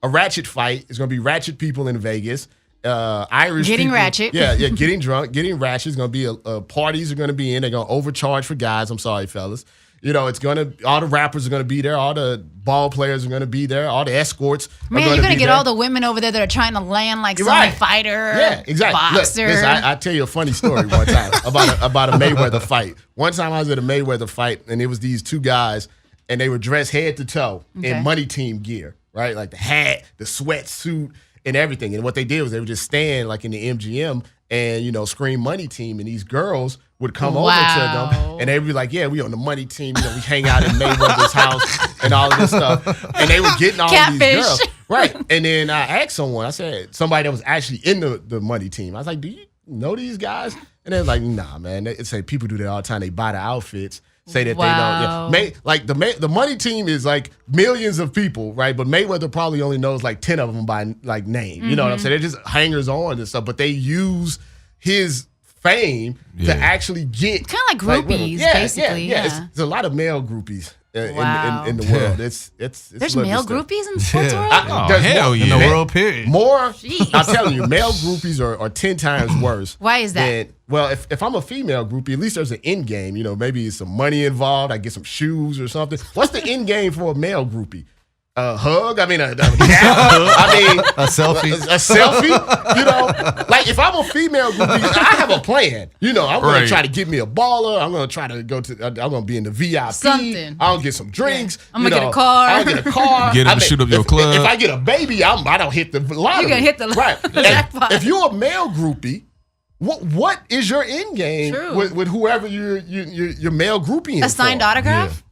ratchet fight. It's going to be ratchet people in Vegas. Irish getting people, ratchet. Yeah, getting drunk, getting ratchet. It's going to be parties are going to be in. They're going to overcharge for guys. I'm sorry, fellas. All the rappers are going to be there. All the ball players are going to be there. All the escorts are going to be there. Man, you're going to get all the women over there that are trying to land like some fighter. Yeah, exactly. Boxer. Look, I'll tell you a funny story one time about a Mayweather fight. One time I was at a Mayweather fight, and it was these two guys, and they were dressed head to toe in money team gear, right? Like the hat, the sweatsuit, and everything. And what they did was they would just stand like in the MGM, and, Scream Money Team, and these girls would come over to them, and they'd be like, yeah, we on the money team, we hang out in Mayweather's house and all of this stuff, and they were getting all of these girls. Right, and then I asked someone, I said, somebody that was actually in the money team, I was like, do you know these guys? And they're like, nah, man, they say people do that all the time, they buy the outfits, say that they don't. Yeah. The money team is like millions of people, right? But Mayweather probably only knows like 10 of them by like name. You know what I'm saying? They're just hangers on and stuff, but they use his fame to actually get kind of like groupies, basically. Yeah. It's a lot of male groupies in the world. It's there's male groupies in the sports world. Hell yeah, in the world period. More. I'm telling you, male groupies are 10 times worse. Why is that? Well, if I'm a female groupie, at least there's an end game. Maybe some money involved. I get some shoes or something. What's the end game for a male groupie? A hug? I mean, a selfie. A selfie? Like if I'm a female groupie, I have a plan. I'm going to try to get me a baller. I'm going to try to I'm going to be in the VIP. Something. I'll get some drinks. I'm going to get a car. I'll get a car. Get him to shoot up your club. If I get a baby, I don't hit the lottery. You're going to hit the jackpot. If you're a male groupie, what is your end game with whoever your male groupie is? A signed autograph? Yeah.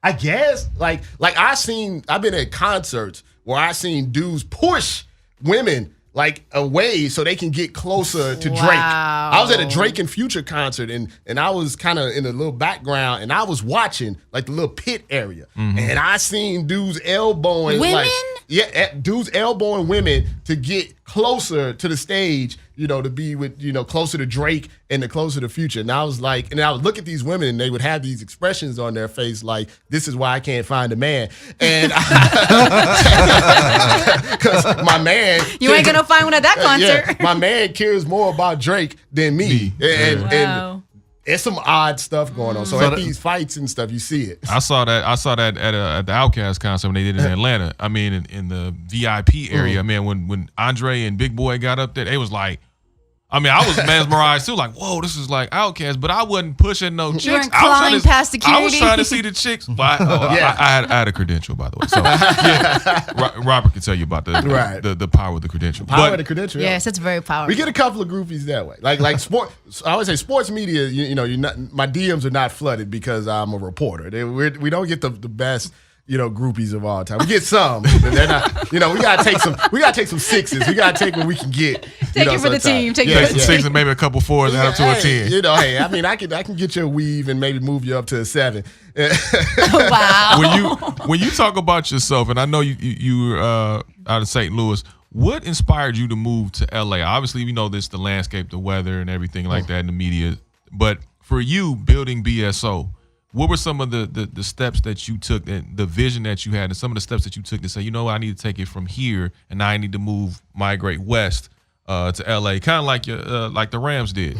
I guess like I've been at concerts where I seen dudes push women like away so they can get closer to Drake. I was at a Drake and Future concert and I was kind of in a little background and I was watching like the little pit area and I seen dudes elbowing women. Dudes elbowing women to get closer to the stage, to be with, closer to Drake and closer to Future. And I was like, and I would look at these women and they would have these expressions on their face like, this is why I can't find a man. And because my man. You ain't going to find one at that concert. Yeah, my man cares more about Drake than me. And it's some odd stuff going on. So at these fights and stuff, you see it. I saw that at the Outkast concert when they did it in Atlanta. I mean, in the VIP area, man, when Andre and Big Boy got up there, they was like, I was mesmerized too. Like, whoa, this is like Outkast, but I wasn't pushing no chicks. You weren't clawing past security. I was trying to see the chicks. But I had a credential, by the way. So Robert can tell you about the power of the credential. Power of the credential. Yes, it's very powerful. We get a couple of groupies that way. Like sports. I always say sports media. You're not. My DMs are not flooded because I'm a reporter. We don't get the best. Groupies of all time. We get some, but they're not. We gotta take some. We gotta take some sixes. We gotta take what we can get. Take it for the team. Take it for the team. Six and maybe a couple fours, add up to a 10. Hey, I can get you a weave and maybe move you up to a 7. Wow. When you talk about yourself, and I know you out of St. Louis, what inspired you to move to LA? Obviously, we know this, the landscape, the weather, and everything like that in the media. But for you, building BSO. What were some of the steps that you took, and the vision that you had, and some of the steps that you took to say, I need to take it from here, and now I need to migrate west to LA, kind of like like the Rams did?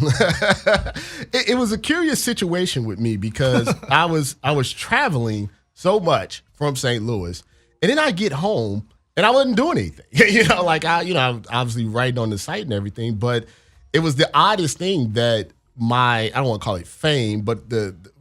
It was a curious situation with me because I was traveling so much from St. Louis, and then I get home and I wasn't doing anything. I'm obviously writing on the site and everything, but it was the oddest thing that I don't want to call it fame, but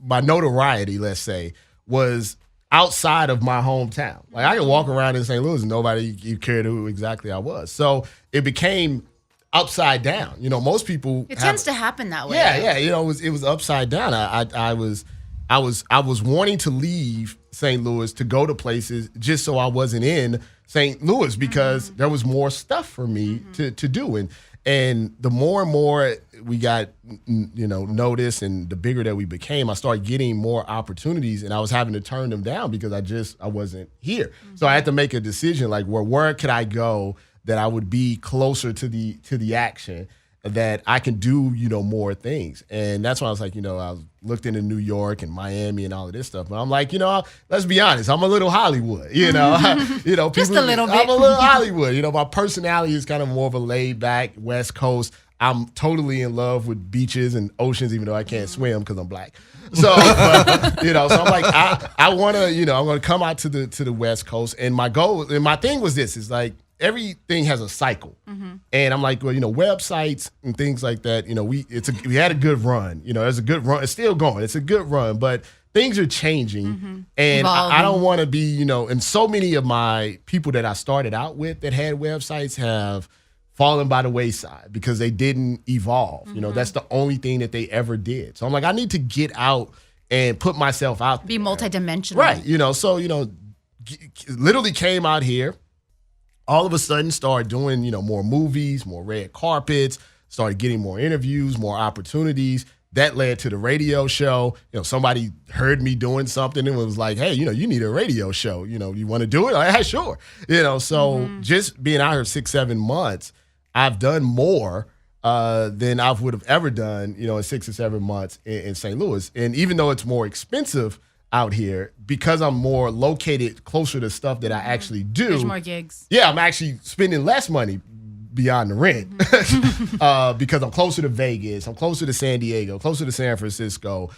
my notoriety, let's say, was outside of my hometown. Like I could walk around in St. Louis and nobody cared who exactly I was. So it became upside down. Most people. It tends to happen that way. Yeah. It was upside down. I was wanting to leave St. Louis to go to places just so I wasn't in St. Louis because there was more stuff for me to do. And the more and more we got, noticed, and the bigger that we became, I started getting more opportunities, and I was having to turn them down because I wasn't here. So I had to make a decision, like, where could I go that I would be closer to the action, that I can do, more things. And that's why I was like, I looked into New York and Miami and all of this stuff. But I'm like, let's be honest, I'm a little Hollywood, Just a little bit. I'm a little Hollywood. My personality is kind of more of a laid back West Coast. I'm totally in love with beaches and oceans, even though I can't swim because I'm black. So, so I'm like, I want to, I'm going to come out to the West Coast. And my goal, and my thing was this, is like, everything has a cycle. And I'm like, websites and things like that, we had a good run. There's a good run. It's still going. It's a good run, but things are changing. And I don't want to be, and so many of my people that I started out with that had websites have falling by the wayside because they didn't evolve. You know, that's the only thing that they ever did. So I'm like, I need to get out and put myself out there. Be multidimensional. Right. You know, so, you know, literally came out here, all of a sudden started doing, you know, more movies, more red carpets, started getting more interviews, more opportunities. That led to the radio show. You know, somebody heard me doing something and was like, hey, you know, you need a radio show. You know, you want to do it? Like, hey, sure. You know, so just being out here 6-7 months, I've done more than I would have ever done, you know, in 6 or 7 months in St. Louis. And even though it's more expensive out here, because I'm more located closer to stuff that I actually do. There's more gigs. Yeah, I'm actually spending less money beyond the rent because I'm closer to Vegas, I'm closer to San Diego, closer to San Francisco,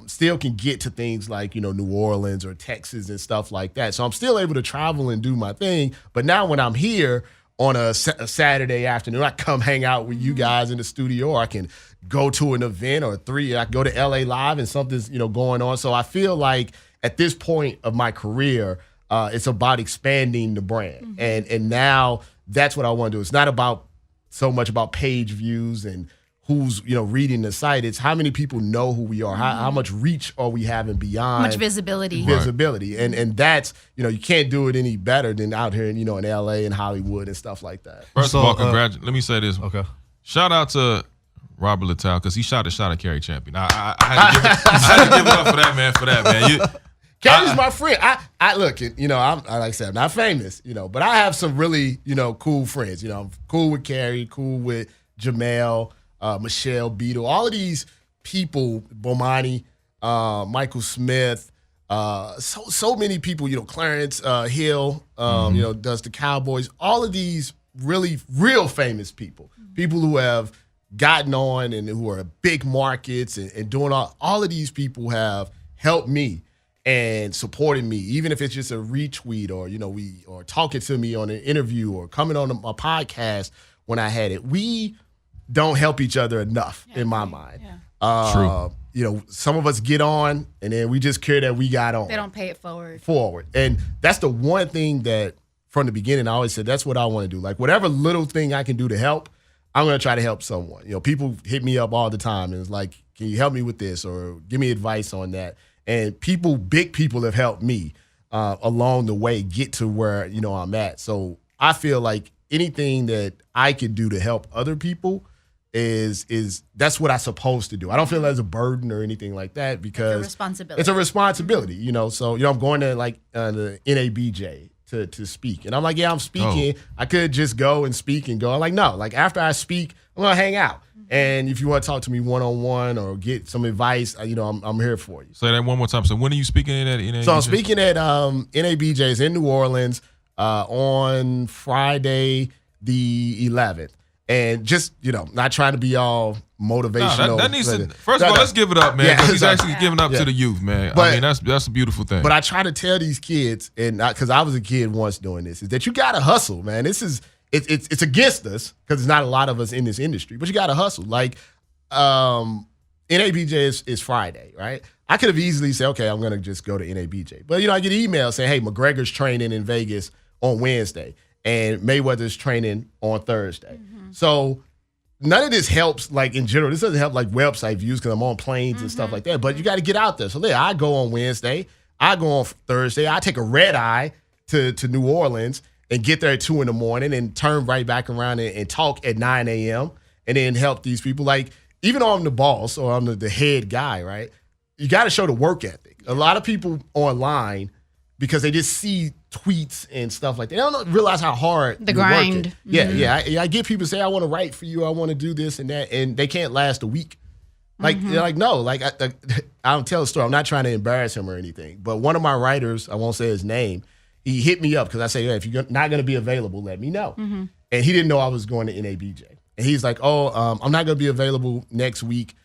still can get to things like, you know, New Orleans or Texas and stuff like that. So I'm still able to travel and do my thing. But now when I'm here on a Saturday afternoon, I come hang out with you guys in the studio, or I can go to an event, or I can go to LA Live and something's, you know, going on. So I feel like at this point of my career, it's about expanding the brand. And now that's what I want to do. It's not about so much about page views and who's, you know, reading the site. It's how many people know who we are, how much reach are we having beyond. How much visibility. Visibility. And that's, you know, you can't do it any better than out here, you know, in LA and Hollywood and stuff like that. First of all, let me say this. Okay. Shout out to Robert Littal, because he shot a shot at Kerry Champion. I had to give it up for that, man. Kerry's my friend. I look, you know, like I said, I'm not famous, you know, but I have some really, you know, cool friends. You know, I'm cool with Kerry, cool with Jamel, Michelle Beadle, all of these people, Bomani, Michael Smith, so many people, you know, Clarence Hill, you know, does the Cowboys, all of these really real famous people who have gotten on and who are big markets and doing all of these people have helped me and supporting me, even if it's just a retweet or, you know, or talking to me on an interview or coming on a podcast when I had it. We don't help each other enough in my mind. Yeah. True. You know, some of us get on and then we just care that we got on. They don't pay it forward. And that's the one thing that from the beginning I always said, that's what I want to do. Like whatever little thing I can do to help, I'm going to try to help someone. You know, people hit me up all the time and it's like, can you help me with this or give me advice on that? And big people have helped me along the way get to where, you know, I'm at. So I feel like anything that I can do to help other people is that's what I'm supposed to do. I don't feel as a burden or anything like that because it's a responsibility, you know. So, you know, I'm going to like the NABJ to speak. And I'm like, yeah, I'm speaking. I could just go and speak and go. I'm like, no, like after I speak, I'm going to hang out. And if you want to talk to me one-on-one or get some advice, you know, I'm here for you. Say that one more time. So when are you speaking at NABJ? So I'm speaking at NABJ's in New Orleans on Friday the 11th. And just, you know, not trying to be all motivational. That needs to, first of all, let's give it up, man. Because he's actually giving up to the youth, man. But, I mean, that's a beautiful thing. But I try to tell these kids, and because I was a kid once doing this, is that you got to hustle, man. It's against us because there's not a lot of us in this industry, but you got to hustle. Like NABJ is Friday, right? I could have easily said, okay, I'm going to just go to NABJ. But, you know, I get emails saying, hey, McGregor's training in Vegas on Wednesday and Mayweather's training on Thursday. So none of this helps, like, in general. This doesn't help, like, website views because I'm on planes and stuff like that. But you got to get out there. So, yeah, I go on Wednesday. I go on Thursday. I take a red eye to New Orleans and get there at 2 a.m. and turn right back around and talk at 9 a.m. and then help these people. Like, even though I'm the boss or I'm the head guy, right, you got to show the work ethic. A lot of people online, because they just see tweets and stuff like that, they don't realize how hard the grind. Yeah. I get people say, I want to write for you, I want to do this and that, and they can't last a week. Like, they're like, no, like, I'll tell a story. I'm not trying to embarrass him or anything, but one of my writers, I won't say his name, he hit me up because I say, yeah, if you're not going to be available, let me know. And he didn't know I was going to NABJ. And he's like, I'm not going to be available next week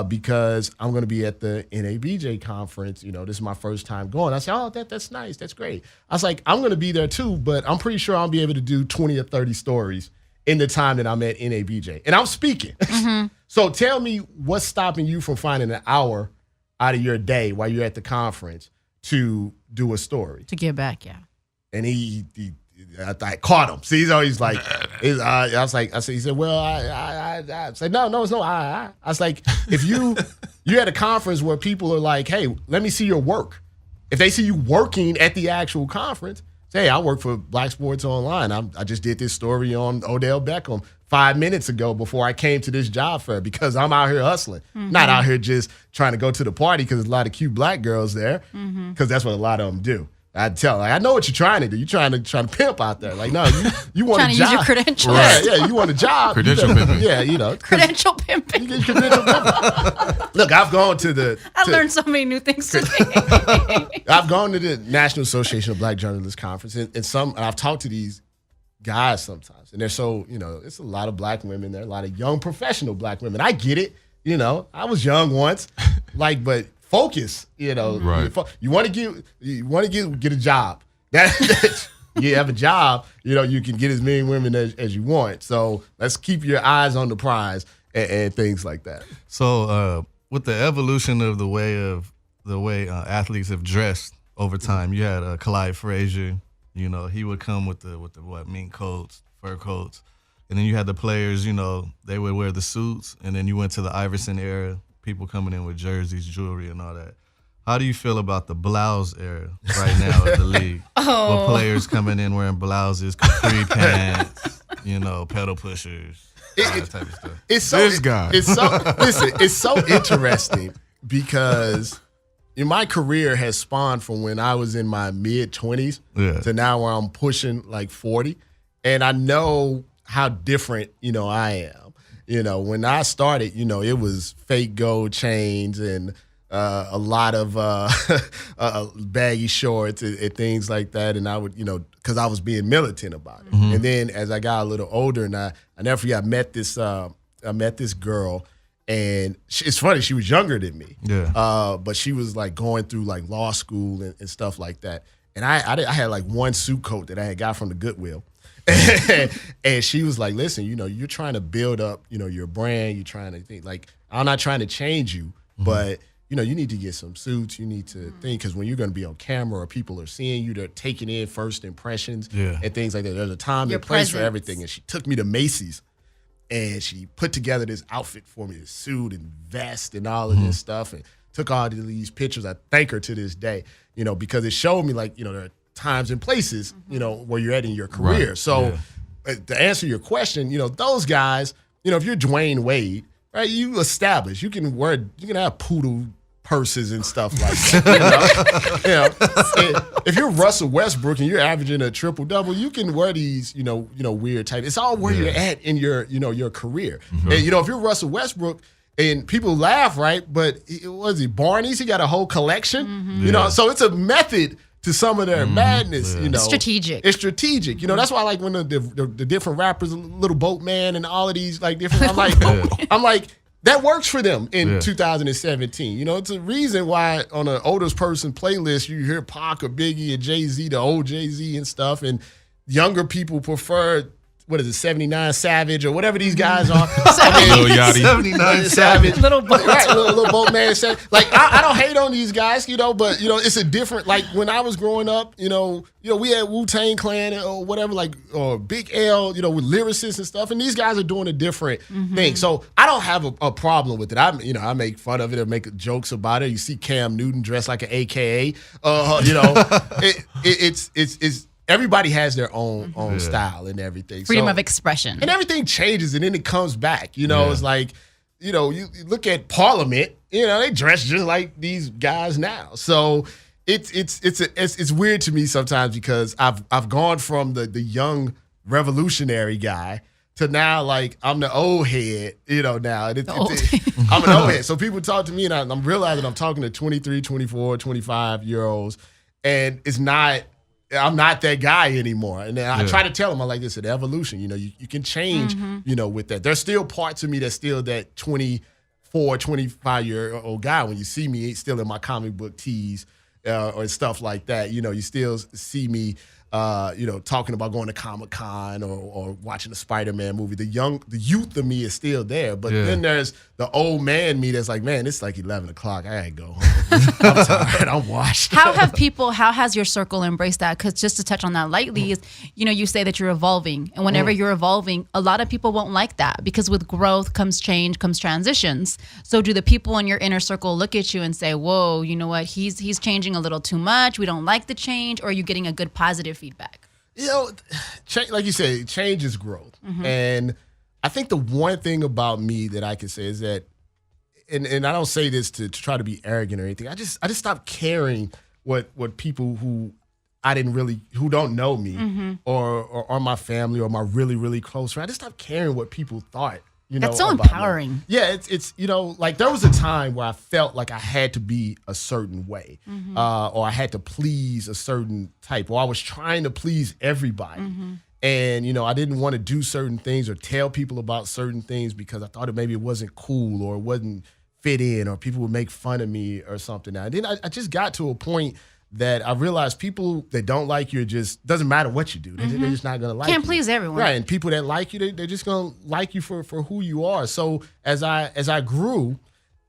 because I'm going to be at the NABJ conference. You know, this is my first time going. I said, oh, that's nice. That's great. I was like, I'm going to be there too, but I'm pretty sure I'll be able to do 20 or 30 stories in the time that I'm at NABJ. And I'm speaking. So tell me what's stopping you from finding an hour out of your day while you're at the conference to do a story? To give back, yeah. And he I caught him. See, he's always like, he said, well, I said, no, it's no, I was like, if you at a conference where people are like, hey, let me see your work. If they see you working at the actual conference, say, hey, I work for Black Sports Online. I just did this story on Odell Beckham 5 minutes ago before I came to this job fair because I'm out here hustling, not out here just trying to go to the party because there's a lot of cute black girls there because that's what a lot of them do. I know what you're trying to do. You're trying to pimp out there. Like, no, you want trying a to job. use your credentials. Yeah, you want a job. Credential pimping. Yeah, Credential pimping. You get credential pimping. Look, I've gone to I learned so many new things today. I've gone to the National Association of Black Journalists Conference, and I've talked to these guys sometimes, and they're so, it's a lot of black women there, a lot of young professional black women. I get it. I was young once, but focus, Right. You want to get a job. That you have a job, you can get as many women as you want. So let's keep your eyes on the prize and things like that. So with the evolution of the way athletes have dressed over time, you had Clyde Frazier. He would come with the mink coats, fur coats, and then you had the players. They would wear the suits, and then you went to the Iverson era. People coming in with jerseys, jewelry, and all that. How do you feel about the blouse era right now of the league? With players coming in wearing blouses, capri pants, pedal pushers, all that type of stuff. It's so interesting because my career has spawned from when I was in my mid-20s to now where I'm pushing like 40. And I know how different, I am. When I started, it was fake gold chains and a lot of baggy shorts and things like that. And I would, because I was being militant about it. And then as I got a little older, and I never forget, I met this girl, and it's funny, she was younger than me. Yeah. But she was like going through like law school and stuff like that. And I had like one suit coat that I had got from the Goodwill. And she was like, listen, you're trying to build up, your brand. You're trying to think, like, I'm not trying to change you, but, you need to get some suits. You need to think, because when you're going to be on camera or people are seeing you, they're taking in first impressions and things like that. There's a time and place for everything. And she took me to Macy's, and she put together this outfit for me, this suit and vest and all of this stuff, and took all of these pictures. I thank her to this day, because it showed me, like, there are times and places, where you're at in your career. Right. So to answer your question, those guys, if you're Dwayne Wade, right, you establish, you can have poodle purses and stuff like that. If you're Russell Westbrook and you're averaging a triple-double, you can wear these, weird type. It's all where you're at in your, your career. And, if you're Russell Westbrook, and people laugh, right? But was he Barney's? He got a whole collection, so it's a method to some of their madness, Strategic. It's strategic. That's why I like when the different rappers, Little Boatman and all of these like different, I'm like, that works for them in 2017. It's a reason why on an oldest person playlist, you hear Pac or Biggie and Jay-Z, the old Jay-Z and stuff, and younger people prefer, 79 Savage or whatever these guys are. Lil Yachty. 79 Savage. Little Boat. Right, little Boatman Savage. Like, I don't hate on these guys, but, it's a different, like, when I was growing up, we had Wu-Tang Clan or whatever, like, or Big L, with lyricists and stuff, and these guys are doing a different thing. So I don't have a problem with it. I make fun of it or make jokes about it. You see Cam Newton dressed like an AKA. It's everybody has their own style and everything. Freedom of expression. And everything changes and then it comes back. It's like, you look at Parliament, they dress just like these guys now. So it's weird to me sometimes because I've gone from the young revolutionary guy to now, like, I'm the old head, now. I'm an old head. So people talk to me and I'm realizing I'm talking to 23, 24, 25-year-olds, and I'm not that guy anymore. And then I try to tell them, I'm like, this is an evolution. You can change, with that. There's still parts of me that's still that 24, 25-year-old guy. When you see me still in my comic book tees or stuff like that, you still see me talking about going to Comic-Con or watching a Spider-Man movie. The youth of me is still there, but then there's the old man me that's like, man, it's like 11 o'clock. I gotta go home. I'm tired. I'm washed. How has your circle embraced that? Because just to touch on that lightly is, you say that you're evolving, and whenever you're evolving, a lot of people won't like that, because with growth comes change, comes transitions. So do the people in your inner circle look at you and say, whoa, you know what, he's changing a little too much, we don't like the change, or are you getting a good positive feedback? Like you said, change is growth. And I think the one thing about me that I can say is that, and I don't say this to try to be arrogant or anything, I just stopped caring what people who who don't know me or my family or my really, really close friends, I just stopped caring what people thought. That's so empowering. Me. Yeah, it's like there was a time where I felt like I had to be a certain way, or I had to please a certain type, or I was trying to please everybody. And, I didn't want to do certain things or tell people about certain things because I thought maybe it wasn't cool or it wasn't fit in or people would make fun of me or something. Now, then I just got to a point that I realized people that don't like you, just doesn't matter what you do. They're just not going to like you. Can't please everyone. Right, and people that like you, they're just going to like you for who you are. So as I grew,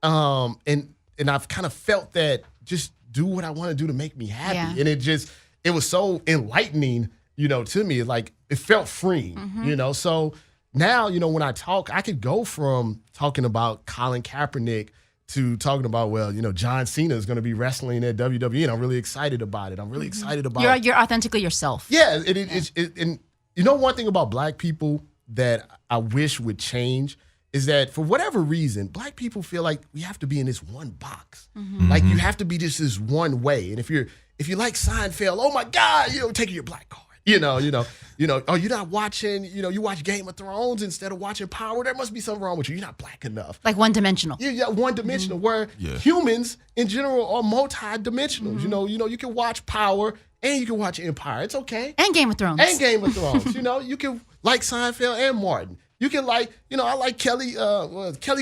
and I've kind of felt that just do what I want to do to make me happy. Yeah. And it was so enlightening, to me. Like, it felt freeing, So now, when I talk, I could go from talking about Colin Kaepernick to talking about, John Cena is going to be wrestling at WWE, and I'm really excited about it. I'm really excited about You're authentically yourself. Yeah, and one thing about Black people that I wish would change is that for whatever reason, Black people feel like we have to be in this one box. Like you have to be just this one way. And if you like Seinfeld, oh my God, taking your Black card. Oh, you're not watching, you watch Game of Thrones instead of watching Power. There must be something wrong with you. You're not Black enough. Like one-dimensional. Yeah, one-dimensional, where humans in general are multi-dimensional. You can watch Power and you can watch Empire. It's okay. And Game of Thrones. You can like Seinfeld and Martin. You can I like Kelly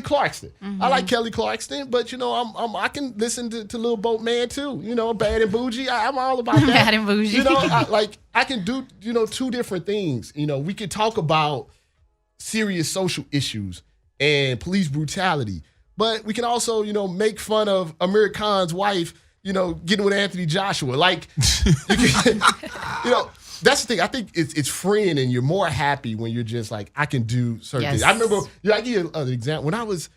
Clarkson. I like Kelly Clarkson, but I can listen to Lil Boat Man too. Bad and Bougie. I'm all about that. Bad and Bougie. I can do two different things. We can talk about serious social issues and police brutality, but we can also make fun of Amir Khan's wife. Getting with Anthony Joshua. Like, that's the thing. I think it's freeing, and you're more happy when you're just like, I can do certain things. I remember, I give you an example. When I was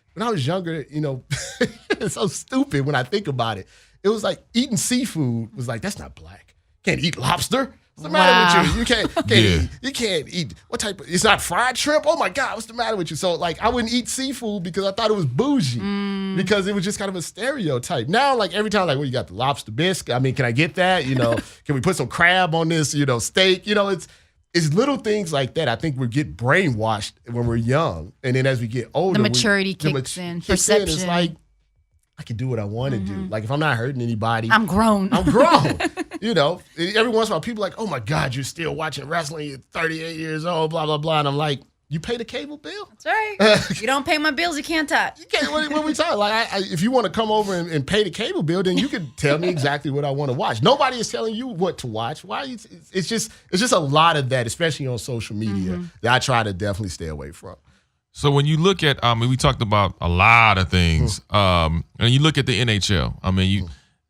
younger, it's so stupid when I think about it. It was like eating seafood was like, that's not Black. Can't eat lobster. What's the matter with you? You can't eat what type of, it's not fried shrimp? Oh my God, what's the matter with you? So like I wouldn't eat seafood because I thought it was bougie. Because it was just kind of a stereotype. Now, like every time, like, well, you got the lobster bisque. I mean, can I get that? Can we put some crab on this, steak? It's little things like that. I think we get brainwashed when we're young. And then as we get older, the maturity kicks in, perception. It's like, I can do what I want to do. Like if I'm not hurting anybody. I'm grown. Every once in a while, people are like, oh my God, you're still watching wrestling. You're 38 years old, blah, blah, blah. And I'm like, you pay the cable bill? That's right. You don't pay my bills, you can't touch. You can't. What we talking? Like, if you want to come over and pay the cable bill, then you can tell me exactly what I want to watch. Nobody is telling you what to watch. Why? It's just a lot of that, especially on social media, that I try to definitely stay away from. So when you look at, we talked about a lot of things, and you look at the NHL.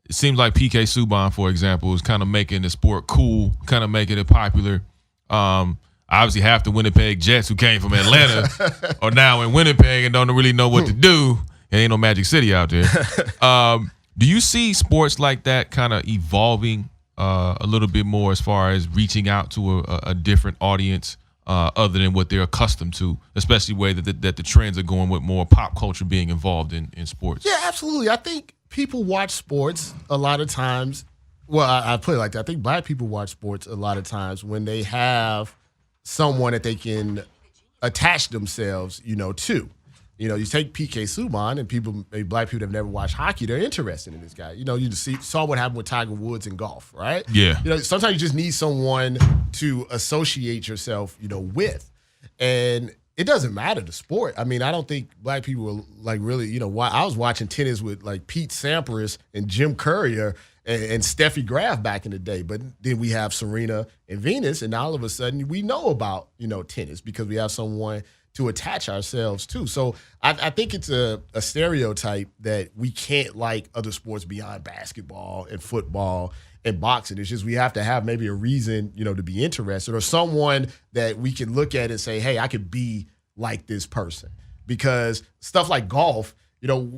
It seems like PK Subban, for example, is kind of making the sport cool, kind of making it popular. Obviously, half the Winnipeg Jets who came from Atlanta are now in Winnipeg and don't really know what to do. There ain't no Magic City out there. Do you see sports like that kind of evolving a little bit more as far as reaching out to a different audience other than what they're accustomed to, especially the way that the trends are going with more pop culture being involved in sports? Yeah, absolutely. I think people watch sports a lot of times. Well, I put it like that. I think Black people watch sports a lot of times when they have someone that they can attach themselves, to. You take PK Subban and maybe Black people that have never watched hockey, they're interested in this guy. You saw what happened with Tiger Woods in golf, right? Yeah. Sometimes you just need someone to associate yourself, with. And it doesn't matter the sport. I don't think Black people are like really, I was watching tennis with like Pete Sampras and Jim Courier, and Steffi Graf back in the day. But then we have Serena and Venus, and all of a sudden we know about, tennis because we have someone to attach ourselves to. So I think it's a stereotype that we can't like other sports beyond basketball and football and boxing. It's just we have to have maybe a reason, to be interested, or someone that we can look at and say, hey, I could be like this person. Because stuff like golf,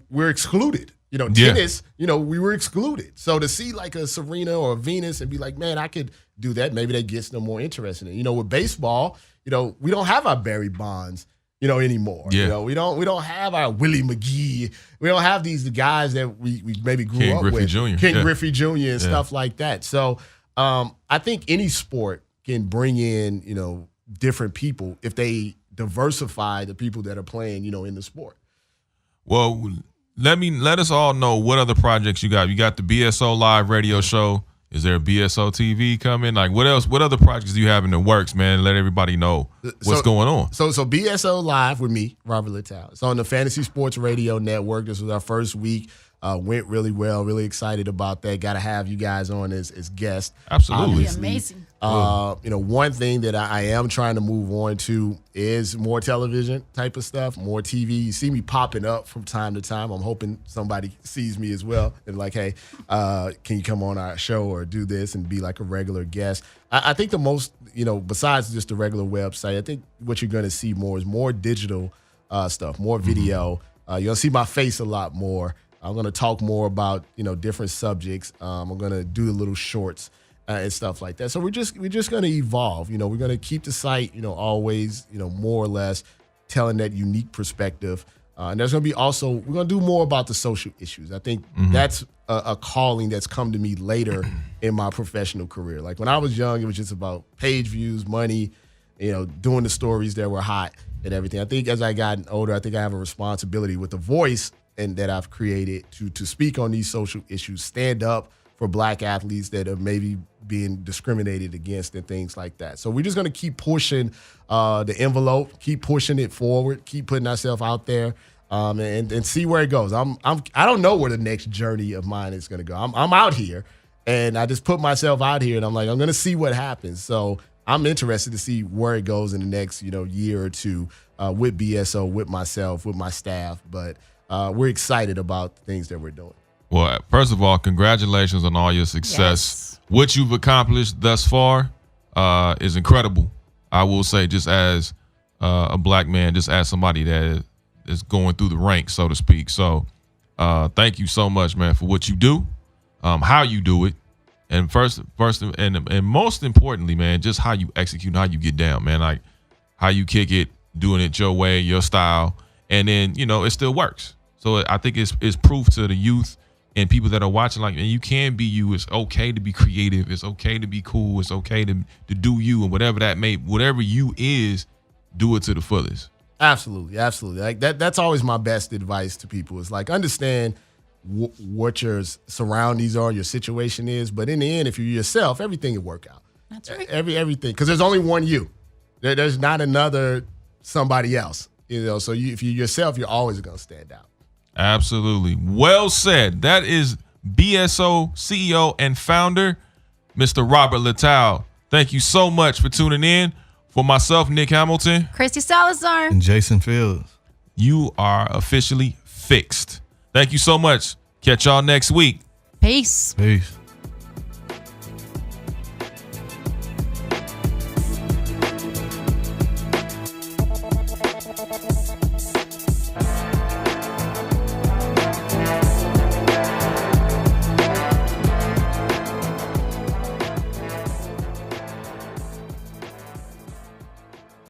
we're excluded. Tennis, we were excluded. So to see like a Serena or a Venus and be like, man, I could do that, maybe that gets them more interested in it. With baseball, we don't have our Barry Bonds, anymore. Yeah. We don't have our Willie McGee. We don't have these guys that we maybe grew Ken up Griffey with. Jr. Ken Griffey Jr. and stuff like that. So I think any sport can bring in, different people if they diversify the people that are playing, in the sport. Well, let us all know what other projects you got. You got the BSO Live radio show. Is there a BSO TV coming? Like, what else? What other projects do you have in the works, man? Let everybody know what's going on. So BSO Live with me, Robert Littal. It's on the Fantasy Sports Radio Network. This was our first week. Went really well. Really excited about that. Got to have you guys on as guests. Absolutely. Amazing. One thing that I am trying to move on to is more television type of stuff, more TV. You see me popping up from time to time. I'm hoping somebody sees me as well and like, hey, can you come on our show or do this and be like a regular guest? I think the most, besides just the regular website, I think what you're going to see more is more digital stuff, more video. You're going to see my face a lot more. I'm going to talk more about, different subjects. I'm going to do the little shorts and stuff like that. So we're just going to evolve. We're going to keep the site, always, more or less telling that unique perspective. And there's going to be also, we're going to do more about the social issues. I think that's a calling that's come to me later in my professional career. Like when I was young, it was just about page views, money, doing the stories that were hot and everything. I think as I gotten older, I think I have a responsibility with the voice and that I've created to speak on these social issues, stand up for Black athletes that are maybe being discriminated against and things like that. So we're just going to keep pushing the envelope, keep pushing it forward, keep putting ourselves out there, and see where it goes. I don't know where the next journey of mine is going to go. I'm out here, and I just put myself out here, and I'm like, I'm going to see what happens. So I'm interested to see where it goes in the next year or two with BSO, with myself, with my staff. But we're excited about the things that we're doing. Well, first of all, congratulations on all your success. Yes. What you've accomplished thus far is incredible. I will say, just as a Black man, just as somebody that is going through the ranks, so to speak. So thank you so much, man, for what you do, how you do it, and first and most importantly, man, just how you execute, how you get down, man, like how you kick it, doing it your way, your style, and then, it still works. So I think it's proof to the youth and people that are watching, like, and you can be you. It's okay to be creative. It's okay to be cool. It's okay to do you, and whatever you is, do it to the fullest. Absolutely. Like that's always my best advice to people. Is like, understand what your surroundings are, your situation is, but in the end, if you're yourself, everything will work out. That's right. Everything, because there's only one you. There's not another somebody else. So if you're yourself, you're always going to stand out. Absolutely. Well said. That is BSO CEO and founder, Mr. Robert Littal. Thank you so much for tuning in. For myself, Nick Hamilton, Christy Salazar, and Jason Fields, you are officially fixed. Thank you so much. Catch y'all next week. Peace. Peace.